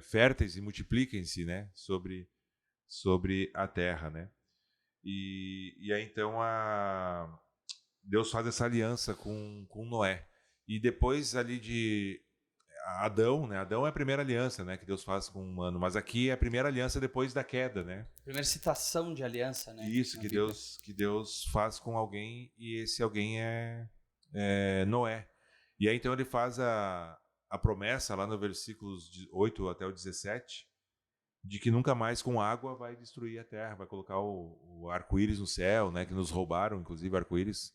férteis e multipliquem-se, né? Sobre a terra, né? E aí então Deus faz essa aliança com Noé. E depois ali de Adão, né? Adão é a primeira aliança, né? Que Deus faz com o humano. Mas aqui é a primeira aliança depois da queda, né? Primeira citação de aliança, né? Isso, que Deus faz com alguém e esse alguém é Noé. E aí então ele faz a promessa lá no versículos 8 até o 17 de que nunca mais com água vai destruir a terra, vai colocar o arco-íris no céu, né, que nos roubaram, inclusive arco-íris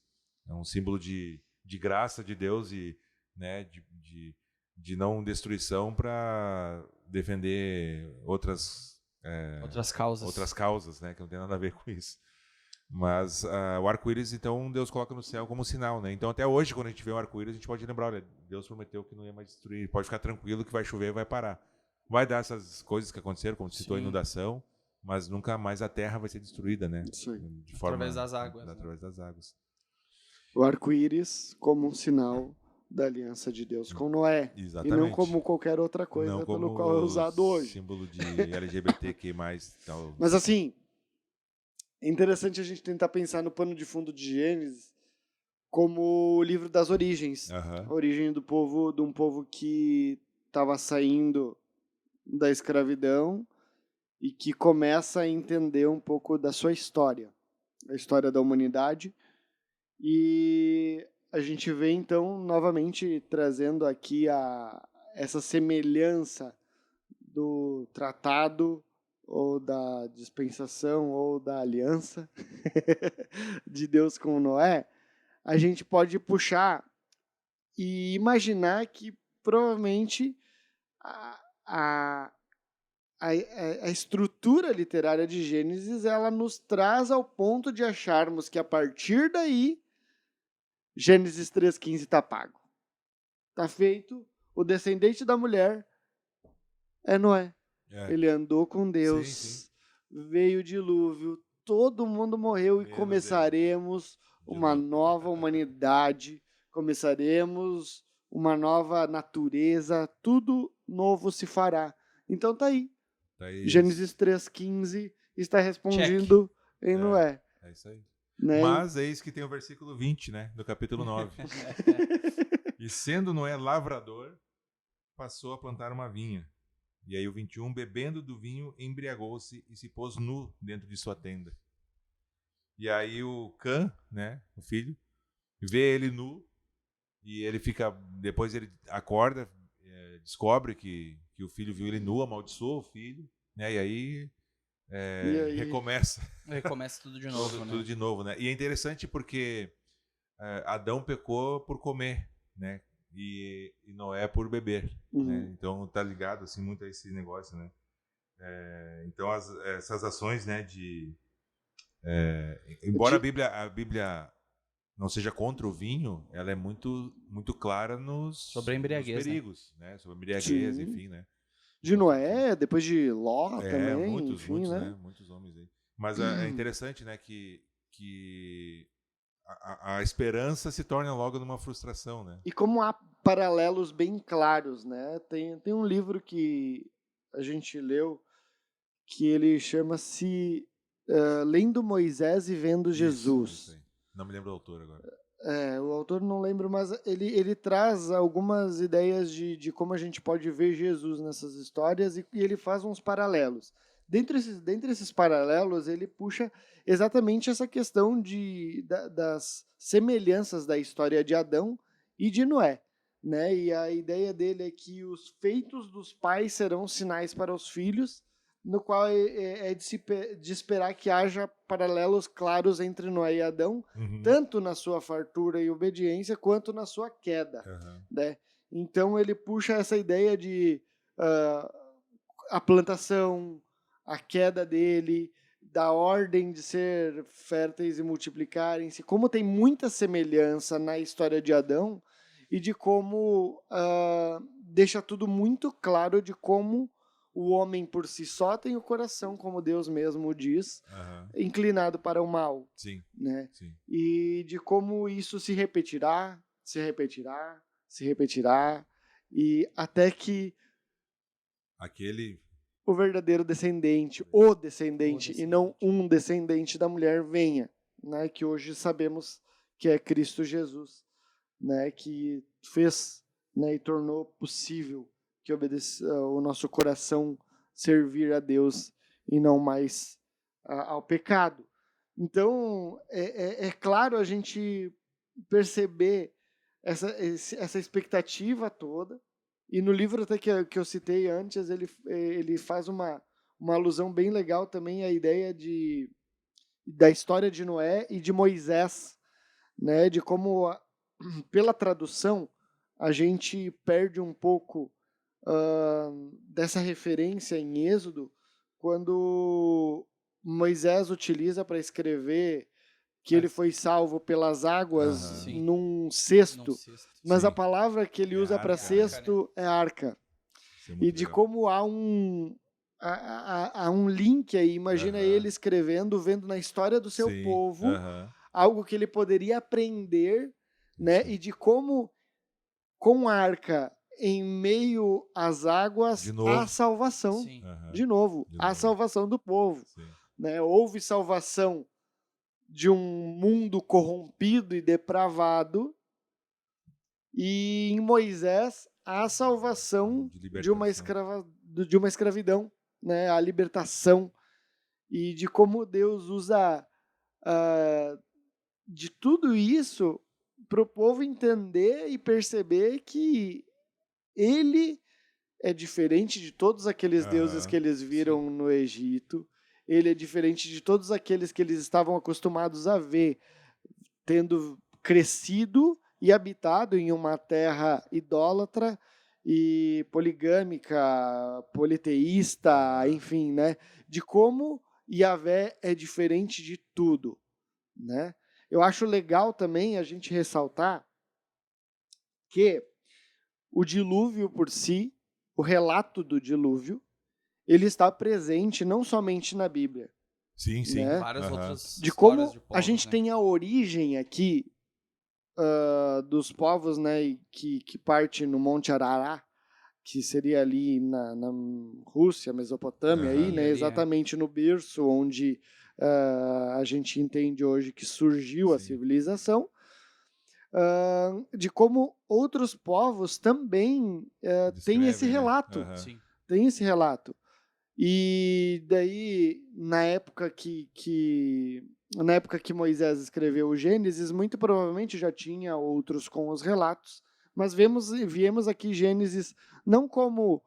é um símbolo de graça de Deus e, né, de não destruição para defender outras causas, né, que não tem nada a ver com isso. Mas o arco-íris, então, Deus coloca no céu como sinal, né? Então, até hoje, quando a gente vê o arco-íris, a gente pode lembrar, olha, Deus prometeu que não ia mais destruir. Pode ficar tranquilo que vai chover e vai parar. Vai dar essas coisas que aconteceram, como citou a inundação, mas nunca mais a terra vai ser destruída, né? Sim. Através das águas. Através das águas. O arco-íris como um sinal da aliança de Deus com Noé. Exatamente. E não como qualquer outra coisa não pelo como qual é usado hoje. Símbolo de LGBTQ+. Tal. Mas assim, é interessante a gente tentar pensar no pano de fundo de Gênesis como o livro das origens. Uhum. A origem de um povo que estava saindo da escravidão e que começa a entender um pouco da sua história, a história da humanidade. E a gente vê, então, novamente trazendo aqui essa semelhança do tratado ou da dispensação ou da aliança de Deus com Noé. A gente pode puxar e imaginar que provavelmente a estrutura literária de Gênesis ela nos traz ao ponto de acharmos que a partir daí Gênesis 3,15 está pago. Está feito. O descendente da mulher é Noé. Ele andou com Deus. Sim. Veio o dilúvio. Todo mundo morreu e começaremos uma nova humanidade. Começaremos uma nova natureza. Tudo novo se fará. Então tá aí. Gênesis 3,15 está respondendo em Noé. É isso aí. Né? Mas eis que tem o versículo 20, né, do capítulo 9. E sendo Noé lavrador, passou a plantar uma vinha. E aí o 21, bebendo do vinho, embriagou-se e se pôs nu dentro de sua tenda. E aí o Cã, né, o filho, vê ele nu e ele fica, depois ele acorda, descobre que o filho viu ele nu, amaldiçoa o filho, né, e aí E aí? recomeça Recomeça tudo de novo, né? tudo de novo, né? E é interessante porque Adão pecou por comer, né? E Noé por beber, né? Então tá ligado assim muito a esse negócio, né? Então essas ações, né? Embora a Bíblia não seja contra o vinho, ela é muito muito clara Sobre a embriaguez, nos perigos, né? Sobre a embriaguez, Sim. enfim, né? De Noé, depois de Ló também, Muitos, enfim, muitos, né? né? Muitos homens aí. Mas é interessante, né? Que a esperança se torna logo numa frustração, né? E como há paralelos bem claros, né? Tem um livro que a gente leu que ele chama-se Lendo Moisés e Vendo Jesus. Isso aí. Não me lembro do autor agora. O autor não lembro, mas ele traz algumas ideias de como a gente pode ver Jesus nessas histórias e ele faz uns paralelos. Dentre esses paralelos, ele puxa exatamente essa questão das semelhanças da história de Adão e de Noé. Né? E a ideia dele é que os feitos dos pais serão sinais para os filhos, no qual é de esperar que haja paralelos claros entre Noé e Adão, tanto na sua fartura e obediência, quanto na sua queda. Né? Então ele puxa essa ideia de a plantação, a queda dele, da ordem de ser férteis e multiplicarem-se, como tem muita semelhança na história de Adão, e de como deixa tudo muito claro de como o homem por si só tem o coração, como Deus mesmo diz, inclinado para o mal. Sim. Né? Sim. E de como isso se repetirá, se repetirá, se repetirá, e até que o verdadeiro descendente, o descendente, e não um descendente da mulher venha, né? Que hoje sabemos que é Cristo Jesus, né? Que fez, né? E tornou possível que o nosso coração servir a Deus e não mais ao pecado. Então, é claro a gente perceber essa expectativa toda, e no livro até que eu citei antes, ele faz uma alusão bem legal também à ideia da história de Noé e de Moisés, né? De como, pela tradução, a gente perde um pouco dessa referência em Êxodo, quando Moisés utiliza para escrever que ele foi salvo pelas águas num cesto, mas a palavra que ele usa para cesto é arca. E de como há um link aí, imagina ele escrevendo, vendo na história do seu povo, algo que ele poderia aprender, né? E de como, com a arca em meio às águas, há salvação. De novo, há salvação do povo. Né? Houve salvação de um mundo corrompido e depravado, e em Moisés há a salvação de uma escravidão, né? A libertação, e de como Deus usa de tudo isso para o povo entender e perceber que ele é diferente de todos aqueles deuses que eles viram no Egito. Ele é diferente de todos aqueles que eles estavam acostumados a ver, tendo crescido e habitado em uma terra idólatra e poligâmica, politeísta, enfim, né? De como Yahvé é diferente de tudo, né? Eu acho legal também a gente ressaltar que o dilúvio por si, o relato do dilúvio, ele está presente não somente na Bíblia. Sim, sim. Né? Várias outras de como histórias de povos, a gente né? tem a origem aqui dos povos, né, que parte no Monte Arará, que seria ali na Rússia, Mesopotâmia, aí, né, exatamente no berço onde a gente entende hoje que surgiu a civilização, de como outros povos também têm esse relato. Sim. Tem esse relato. E daí, na época que Moisés escreveu o Gênesis, muito provavelmente já tinha outros com os relatos, mas viemos aqui Gênesis não como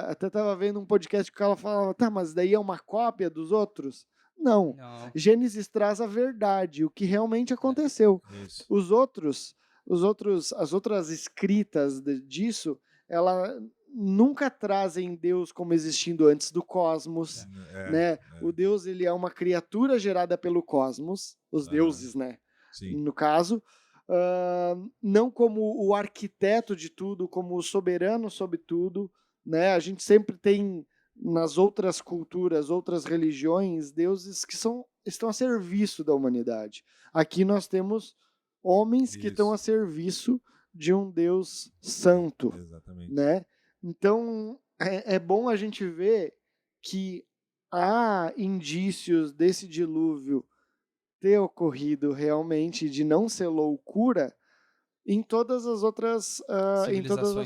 Até estava vendo um podcast que o cara falava, tá, mas daí é uma cópia dos outros? Não. Não. Gênesis traz a verdade, o que realmente aconteceu. Isso. As outras escritas disso, ela nunca trazem Deus como existindo antes do cosmos, né? O Deus, ele é uma criatura gerada pelo cosmos, os deuses, né? Sim. No caso, não como o arquiteto de tudo, como o soberano sobre tudo, né? A gente sempre tem nas outras culturas, outras religiões, deuses que estão a serviço da humanidade. Aqui nós temos homens que estão a serviço de um Deus santo, Exatamente. né? Então, é bom a gente ver que há indícios desse dilúvio ter ocorrido realmente, de não ser loucura, em todas as outras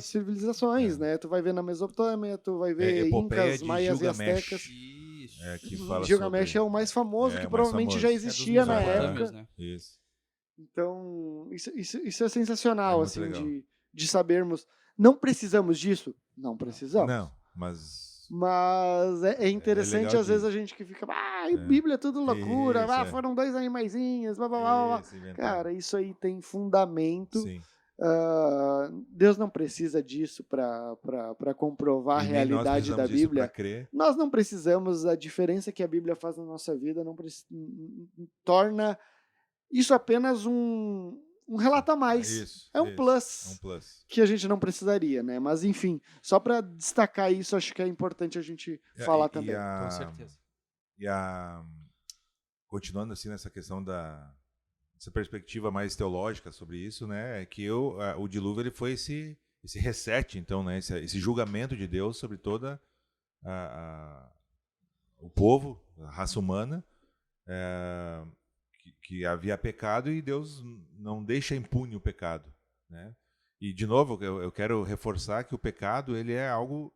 civilizações, né? Tu vai ver na Mesopotâmia, tu vai ver Epopeia Incas, de Maias Gilgamesh. e Astecas. Isso. Que fala Gilgamesh sobre... é o mais famoso, que mais provavelmente famoso. já É dos existia na Mesopotâmios, época. né? Isso. Então, isso é sensacional, muito assim, legal. de sabermos. Não precisamos disso? Não precisamos. Não, mas... Mas é interessante, legal às vezes, a gente que fica, Bíblia é tudo loucura, Isso, foram 2 animaizinhos, blá, blá, blá, blá. Isso, inventado. Cara, isso aí tem fundamento. Sim. Deus não precisa disso para comprovar a E nem nós realidade da precisamos disso Bíblia. pra crer. Nós não precisamos, a diferença que a Bíblia faz na nossa vida torna isso apenas um relato a mais. Isso, É um isso. plus. É um plus. Que a gente não precisaria, né? Mas enfim, só para destacar isso, acho que é importante a gente falar também. Com certeza. Continuando assim nessa questão essa perspectiva mais teológica sobre isso, né? É que o dilúvio ele foi esse reset, então, né? Esse julgamento de Deus sobre toda o povo, a raça humana, que havia pecado, e Deus não deixa impune o pecado, né? E, de novo, eu quero reforçar que o pecado ele é algo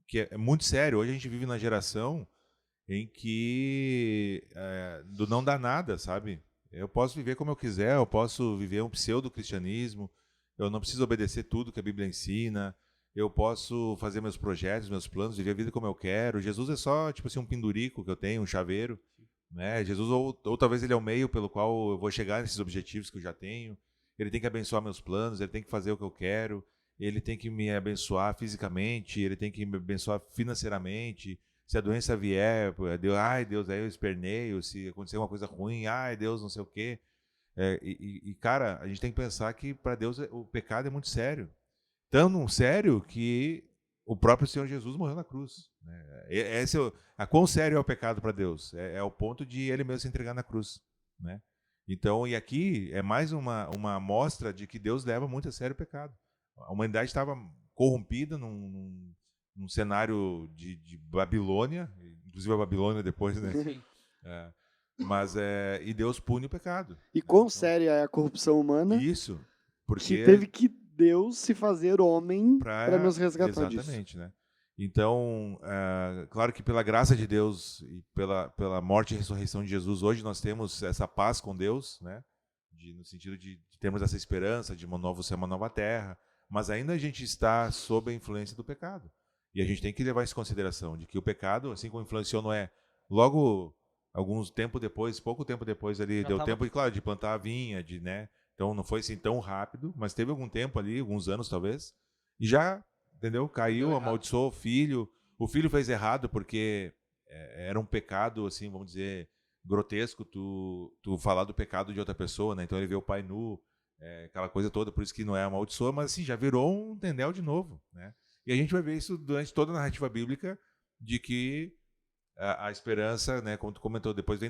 que é muito sério. Hoje a gente vive na geração em que do não dá nada, sabe? Eu posso viver como eu quiser, eu posso viver um pseudo-cristianismo, eu não preciso obedecer tudo que a Bíblia ensina, eu posso fazer meus projetos, meus planos, viver a vida como eu quero. Jesus é só, tipo assim, um pendurico que eu tenho, um chaveiro, né? Jesus, ou talvez ele é o meio pelo qual eu vou chegar nesses objetivos que eu já tenho. Ele tem que abençoar meus planos, ele tem que fazer o que eu quero, ele tem que me abençoar fisicamente, ele tem que me abençoar financeiramente. Se a doença vier, Deus, aí eu esperneio. Se acontecer uma coisa ruim, Deus, não sei o quê. Cara, a gente tem que pensar que para Deus o pecado é muito sério. Tão sério que o próprio Senhor Jesus morreu na cruz, né? Quão sério é o pecado para Deus? É o ponto de ele mesmo se entregar na cruz, né? Então, e aqui é mais uma amostra de que Deus leva muito a sério o pecado. A humanidade estava corrompida num cenário de Babilônia, inclusive a Babilônia depois, né? Sim. E Deus pune o pecado. E quão séria é a corrupção humana? Isso, porque que teve que Deus se fazer homem para nos resgatar disso. Exatamente, né? Então, claro que pela graça de Deus e pela morte e ressurreição de Jesus, hoje nós temos essa paz com Deus, né? No sentido de termos essa esperança de um novo céu, uma nova terra, mas ainda a gente está sob a influência do pecado. E a gente tem que levar isso em consideração, de que o pecado, assim como influenciou Noé, logo, pouco tempo depois ali, deu tempo, claro, de plantar a vinha, né? Então não foi assim tão rápido, mas teve algum tempo ali, alguns anos talvez, e já, entendeu? Caiu, amaldiçoou o filho fez errado porque era um pecado, assim, vamos dizer, grotesco, tu falar do pecado de outra pessoa, né? Então ele vê o pai nu, aquela coisa toda, por isso que Noé amaldiçoou, mas assim, já virou um tendel de novo, né? E a gente vai ver isso durante toda a narrativa bíblica, de que a esperança, né, como tu comentou, depois vem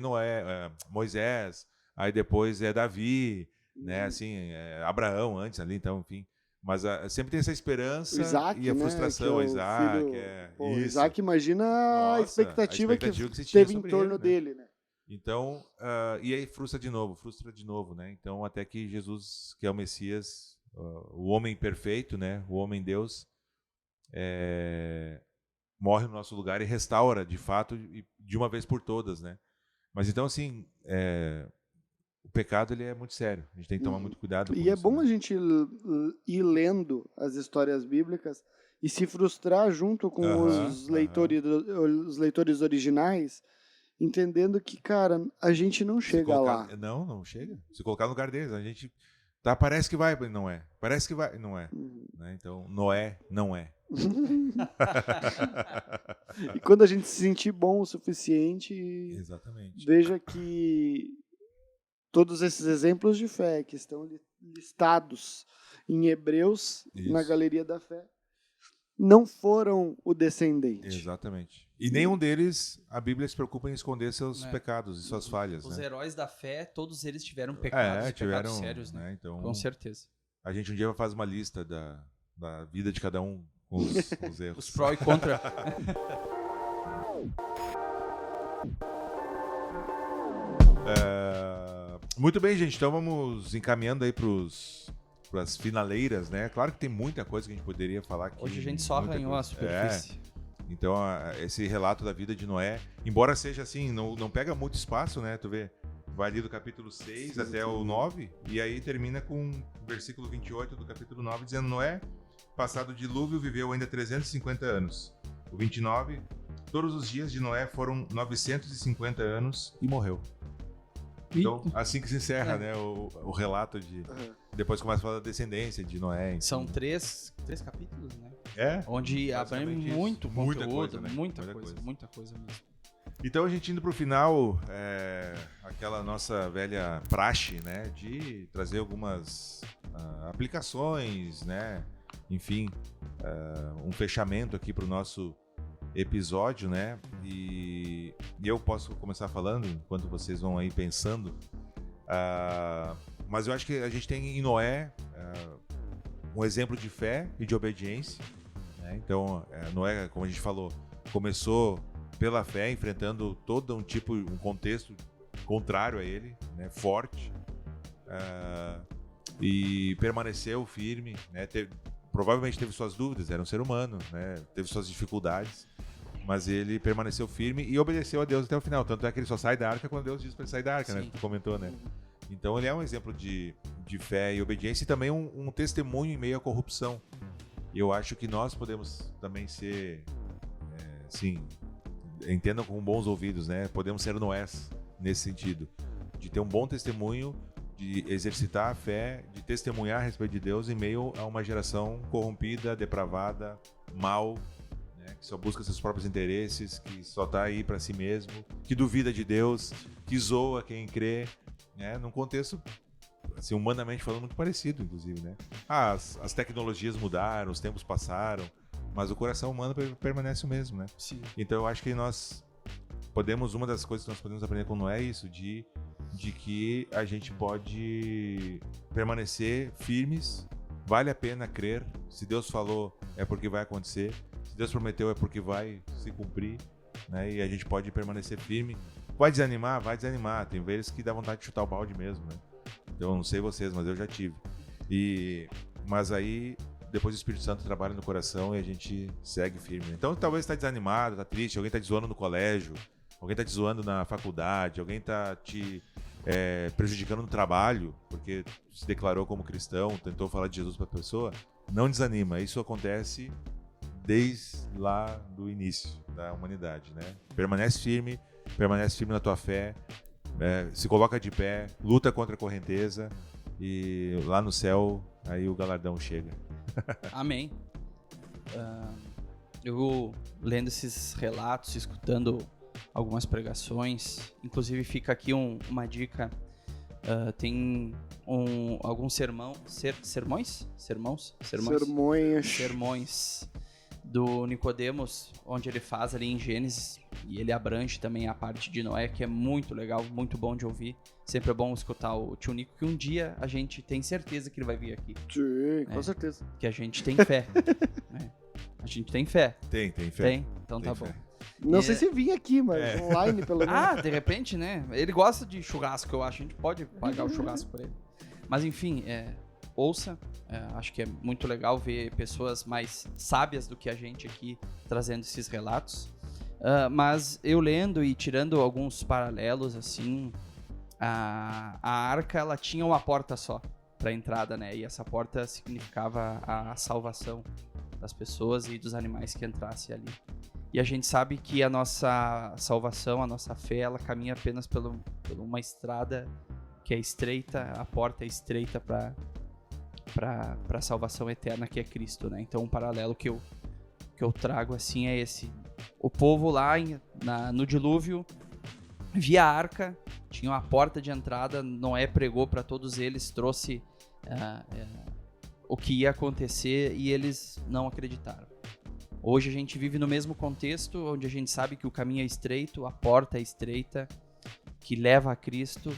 Moisés, aí depois é Davi, né, assim, Abraão antes ali, então, enfim. Mas sempre tem essa esperança Isaac, e a frustração, né, Isaac. Isso. Isaac, imagina a expectativa que se tinha teve em sobre torno ele, né? dele, né? Então, e aí frustra de novo, né? Então, até que Jesus, que é o Messias, o homem perfeito, né, o homem Deus, morre no nosso lugar e restaura, de fato, e de uma vez por todas, né? Mas então, assim, o pecado ele é muito sério. A gente tem que tomar muito cuidado com E isso. é bom né? a gente ir lendo as histórias bíblicas e se frustrar junto com os leitores originais, entendendo que, cara, a gente não chega lá. Não chega. Se colocar no lugar deles, a gente parece que vai, mas não é. Parece que vai, não é. Né? Então, Noé não é. E quando a gente se sentir bom o suficiente, exatamente, veja que todos esses exemplos de fé que estão listados em Hebreus, na Galeria da Fé, não foram o descendente. Exatamente. E nenhum deles, a Bíblia se preocupa em esconder seus pecados e suas falhas. Os heróis da fé, todos eles tiveram pecados sérios, né? Então, com certeza. A gente um dia faz uma lista da vida de cada um com os erros. Os pró e contra. Muito bem, gente. Então vamos encaminhando aí para as finaleiras, né? Claro que tem muita coisa que a gente poderia falar aqui. Hoje a gente só arranhou a superfície. Então, esse relato da vida de Noé, embora seja assim, não pega muito espaço, né? Tu vê, vai ali do capítulo 6 até o 9, e aí termina com o versículo 28 do capítulo 9, dizendo: Noé, passado o dilúvio, viveu ainda 350 anos. O 29, todos os dias de Noé foram 950 anos e morreu. Então, assim que se encerra, né, o relato de... Depois começa a falar da descendência de Noé. Enfim. São três capítulos, né? Onde abrange muito conteúdo, muita coisa mesmo. Então, a gente indo pro final, aquela nossa velha praxe, né, de trazer algumas aplicações, né, enfim, um fechamento aqui pro nosso episódio, né? E eu posso começar falando enquanto vocês vão aí pensando. Mas eu acho que a gente tem em Noé um exemplo de fé e de obediência. Né? Então, Noé, como a gente falou, começou pela fé, enfrentando todo um contexto contrário a ele, né? Forte, e permaneceu firme, né? Provavelmente teve suas dúvidas, era um ser humano, né? Teve suas dificuldades, mas ele permaneceu firme e obedeceu a Deus até o final. Tanto é que ele só sai da arca quando Deus diz para ele sair da arca, né? Que tu comentou, né? Então ele é um exemplo de fé e obediência e também um testemunho em meio à corrupção. E eu acho que nós podemos também ser, assim, entendam com bons ouvidos, né? Podemos ser Noés nesse sentido, de ter um bom testemunho, de exercitar a fé, de testemunhar a respeito de Deus em meio a uma geração corrompida, depravada, mal, né, que só busca seus próprios interesses, que só está aí para si mesmo, que duvida de Deus, que zoa quem crê, né, num contexto, assim, humanamente falando, muito parecido, inclusive, né? As tecnologias mudaram, os tempos passaram, mas o coração humano permanece o mesmo, né? Sim. Então eu acho que uma das coisas que nós podemos aprender com Noé é isso, de que a gente pode permanecer firmes, vale a pena crer, se Deus falou é porque vai acontecer, se Deus prometeu é porque vai se cumprir, né? E a gente pode permanecer firme. Vai desanimar? Vai desanimar, tem vezes que dá vontade de chutar o balde mesmo, né? Então, eu não sei vocês, mas eu já tive. Mas aí, depois o Espírito Santo trabalha no coração e a gente segue firme. Então, talvez está desanimado, está triste, alguém está te zoando no colégio, alguém está te zoando na faculdade, alguém está te prejudicando no trabalho, porque se declarou como cristão, tentou falar de Jesus para a pessoa. Não desanima, isso acontece desde lá do início da humanidade, né? Permanece firme na tua fé, se coloca de pé, luta contra a correnteza e lá no céu, aí o galardão chega. Amém. Eu lendo esses relatos, escutando algumas pregações, inclusive fica aqui uma dica, tem alguns sermões do Nicodemos, onde ele faz ali em Gênesis, e ele abrange também a parte de Noé, que é muito legal, muito bom de ouvir. Sempre é bom escutar o tio Nico, que um dia a gente tem certeza que ele vai vir aqui. Sim, com certeza. Que a gente tem fé. Né? A gente tem fé. Tem fé. Tem? Então tem tá fé. bom. Não sei se vim aqui, mas online pelo menos. De repente, né? Ele gosta de churrasco, eu acho. A gente pode pagar o churrasco por ele. Mas enfim, ouça. Acho que é muito legal ver pessoas mais sábias do que a gente aqui trazendo esses relatos. Mas eu lendo e tirando alguns paralelos, assim, a arca, ela tinha uma porta só para entrada, né? E essa porta significava a salvação. das pessoas e dos animais que entrassem ali. E a gente sabe que a nossa salvação, a nossa fé, ela caminha apenas por uma estrada que é estreita, a porta é estreita para a salvação eterna, que é Cristo, né? Então, um paralelo que eu trago assim é esse. O povo lá no dilúvio via a arca, tinha uma porta de entrada, Noé pregou para todos eles, trouxe o que ia acontecer e eles não acreditaram. Hoje a gente vive no mesmo contexto, onde a gente sabe que o caminho é estreito, a porta é estreita, que leva a Cristo.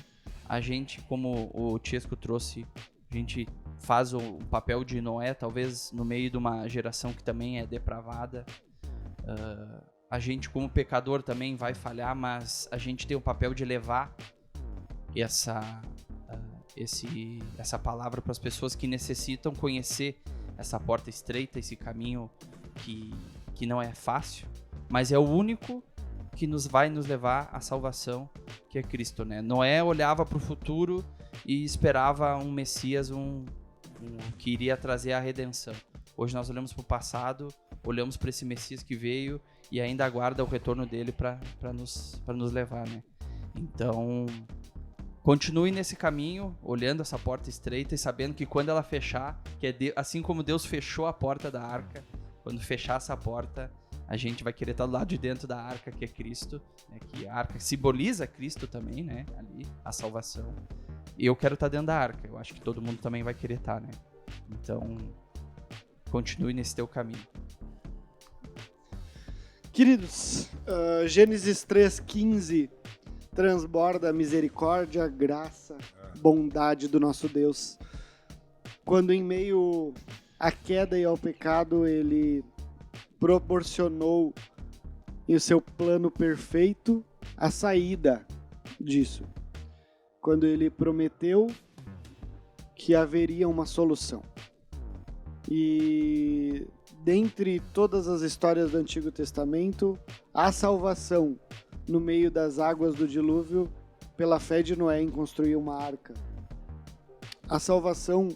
A gente, como o Chesco trouxe, a gente faz o papel de Noé, talvez no meio de uma geração que também é depravada. A gente, como pecador, também vai falhar, mas a gente tem o papel de levar essa palavra para as pessoas que necessitam conhecer essa porta estreita, esse caminho que não é fácil, mas é o único que vai nos levar à salvação, que é Cristo, né? Noé olhava para o futuro e esperava um Messias, que iria trazer a redenção. Hoje nós olhamos para o passado, olhamos para esse Messias que veio e ainda aguarda o retorno dele para nos levar, né? Então, continue nesse caminho, olhando essa porta estreita e sabendo que quando ela fechar, assim como Deus fechou a porta da arca, quando fechar essa porta, a gente vai querer estar do lado de dentro da arca, que é Cristo, né? Que a arca simboliza Cristo também, né? Ali, a salvação. E eu quero estar dentro da arca. Eu acho que todo mundo também vai querer estar, né? Então, continue nesse teu caminho. Queridos, Gênesis 3,15 transborda a misericórdia, graça, bondade do nosso Deus. Quando em meio à queda e ao pecado, ele proporcionou em seu plano perfeito a saída disso. Quando ele prometeu que haveria uma solução. E dentre todas as histórias do Antigo Testamento, a salvação no meio das águas do dilúvio pela fé de Noé em construir uma arca. A salvação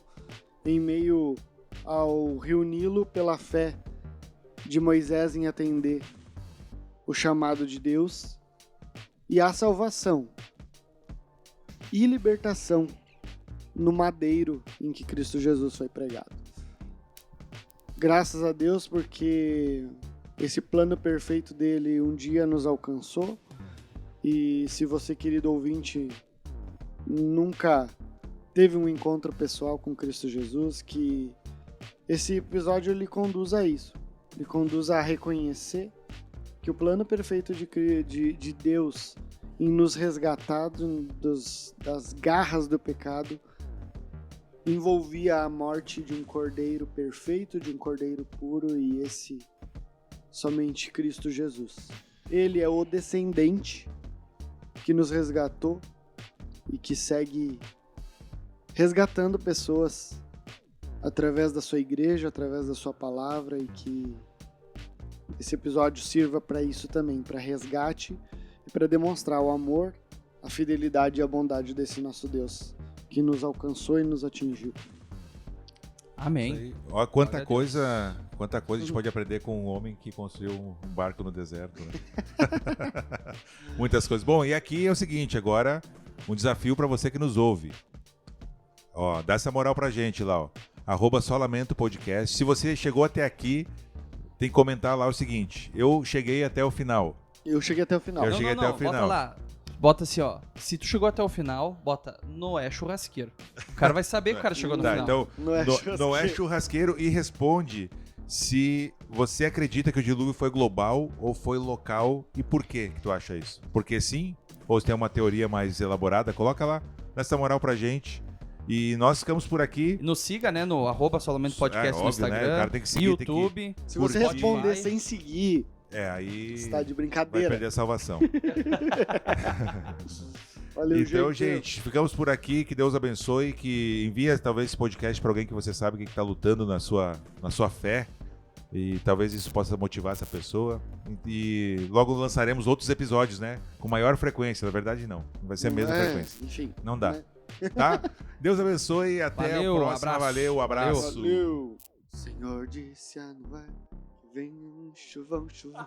em meio ao rio Nilo pela fé de Moisés em atender o chamado de Deus. E a salvação e libertação no madeiro em que Cristo Jesus foi pregado. Graças a Deus, porque esse plano perfeito dele um dia nos alcançou. E se você, querido ouvinte, nunca teve um encontro pessoal com Cristo Jesus, que esse episódio lhe conduz a isso. Lhe conduz a reconhecer que o plano perfeito de Deus em nos resgatar das garras do pecado envolvia a morte de um cordeiro perfeito, de um cordeiro puro, e esse somente Cristo Jesus. Ele é o descendente que nos resgatou e que segue resgatando pessoas através da sua igreja, através da sua palavra, e que esse episódio sirva para isso também, para resgate e para demonstrar o amor, a fidelidade e a bondade desse nosso Deus que nos alcançou e nos atingiu. Amém. Olha quanta coisa a gente pode aprender com um homem que construiu um barco no deserto, né? Muitas coisas. Bom, e aqui é o seguinte, agora um desafio para você que nos ouve. Ó, dá essa moral pra gente lá, ó. @solamentopodcast. Se você chegou até aqui, tem que comentar lá o seguinte: eu cheguei até o final. Eu cheguei até o final. Eu cheguei até o final. Bota lá. Bota assim, ó. Se tu chegou até o final, bota Noé churrasqueiro. O cara vai saber que o cara chegou no final. Então, Noé churrasqueiro, e responde se você acredita que o dilúvio foi global ou foi local e por que tu acha isso? Porque sim? Ou se tem uma teoria mais elaborada, coloca lá, dá essa moral pra gente. E nós ficamos por aqui. Nos siga, né, no @solamentopodcast no óbvio, Instagram, né? O cara tem que seguir, YouTube. Se você Spotify. responder sem seguir, aí está de vai brincadeira. perder a salvação. Valeu, Então, gente, ficamos por aqui. Que Deus abençoe. Que envie talvez esse podcast para alguém que você sabe que está lutando na sua fé. E talvez isso possa motivar essa pessoa. E logo lançaremos outros episódios, né? Com maior frequência. Na verdade, não. Não vai ser a mesma frequência. Enfim. Não dá. Né? Tá? Deus abençoe. Até Valeu, a próxima. abraço. Valeu, abraço. Valeu. O Senhor disse a Noé que vem um chuvão, chuvão.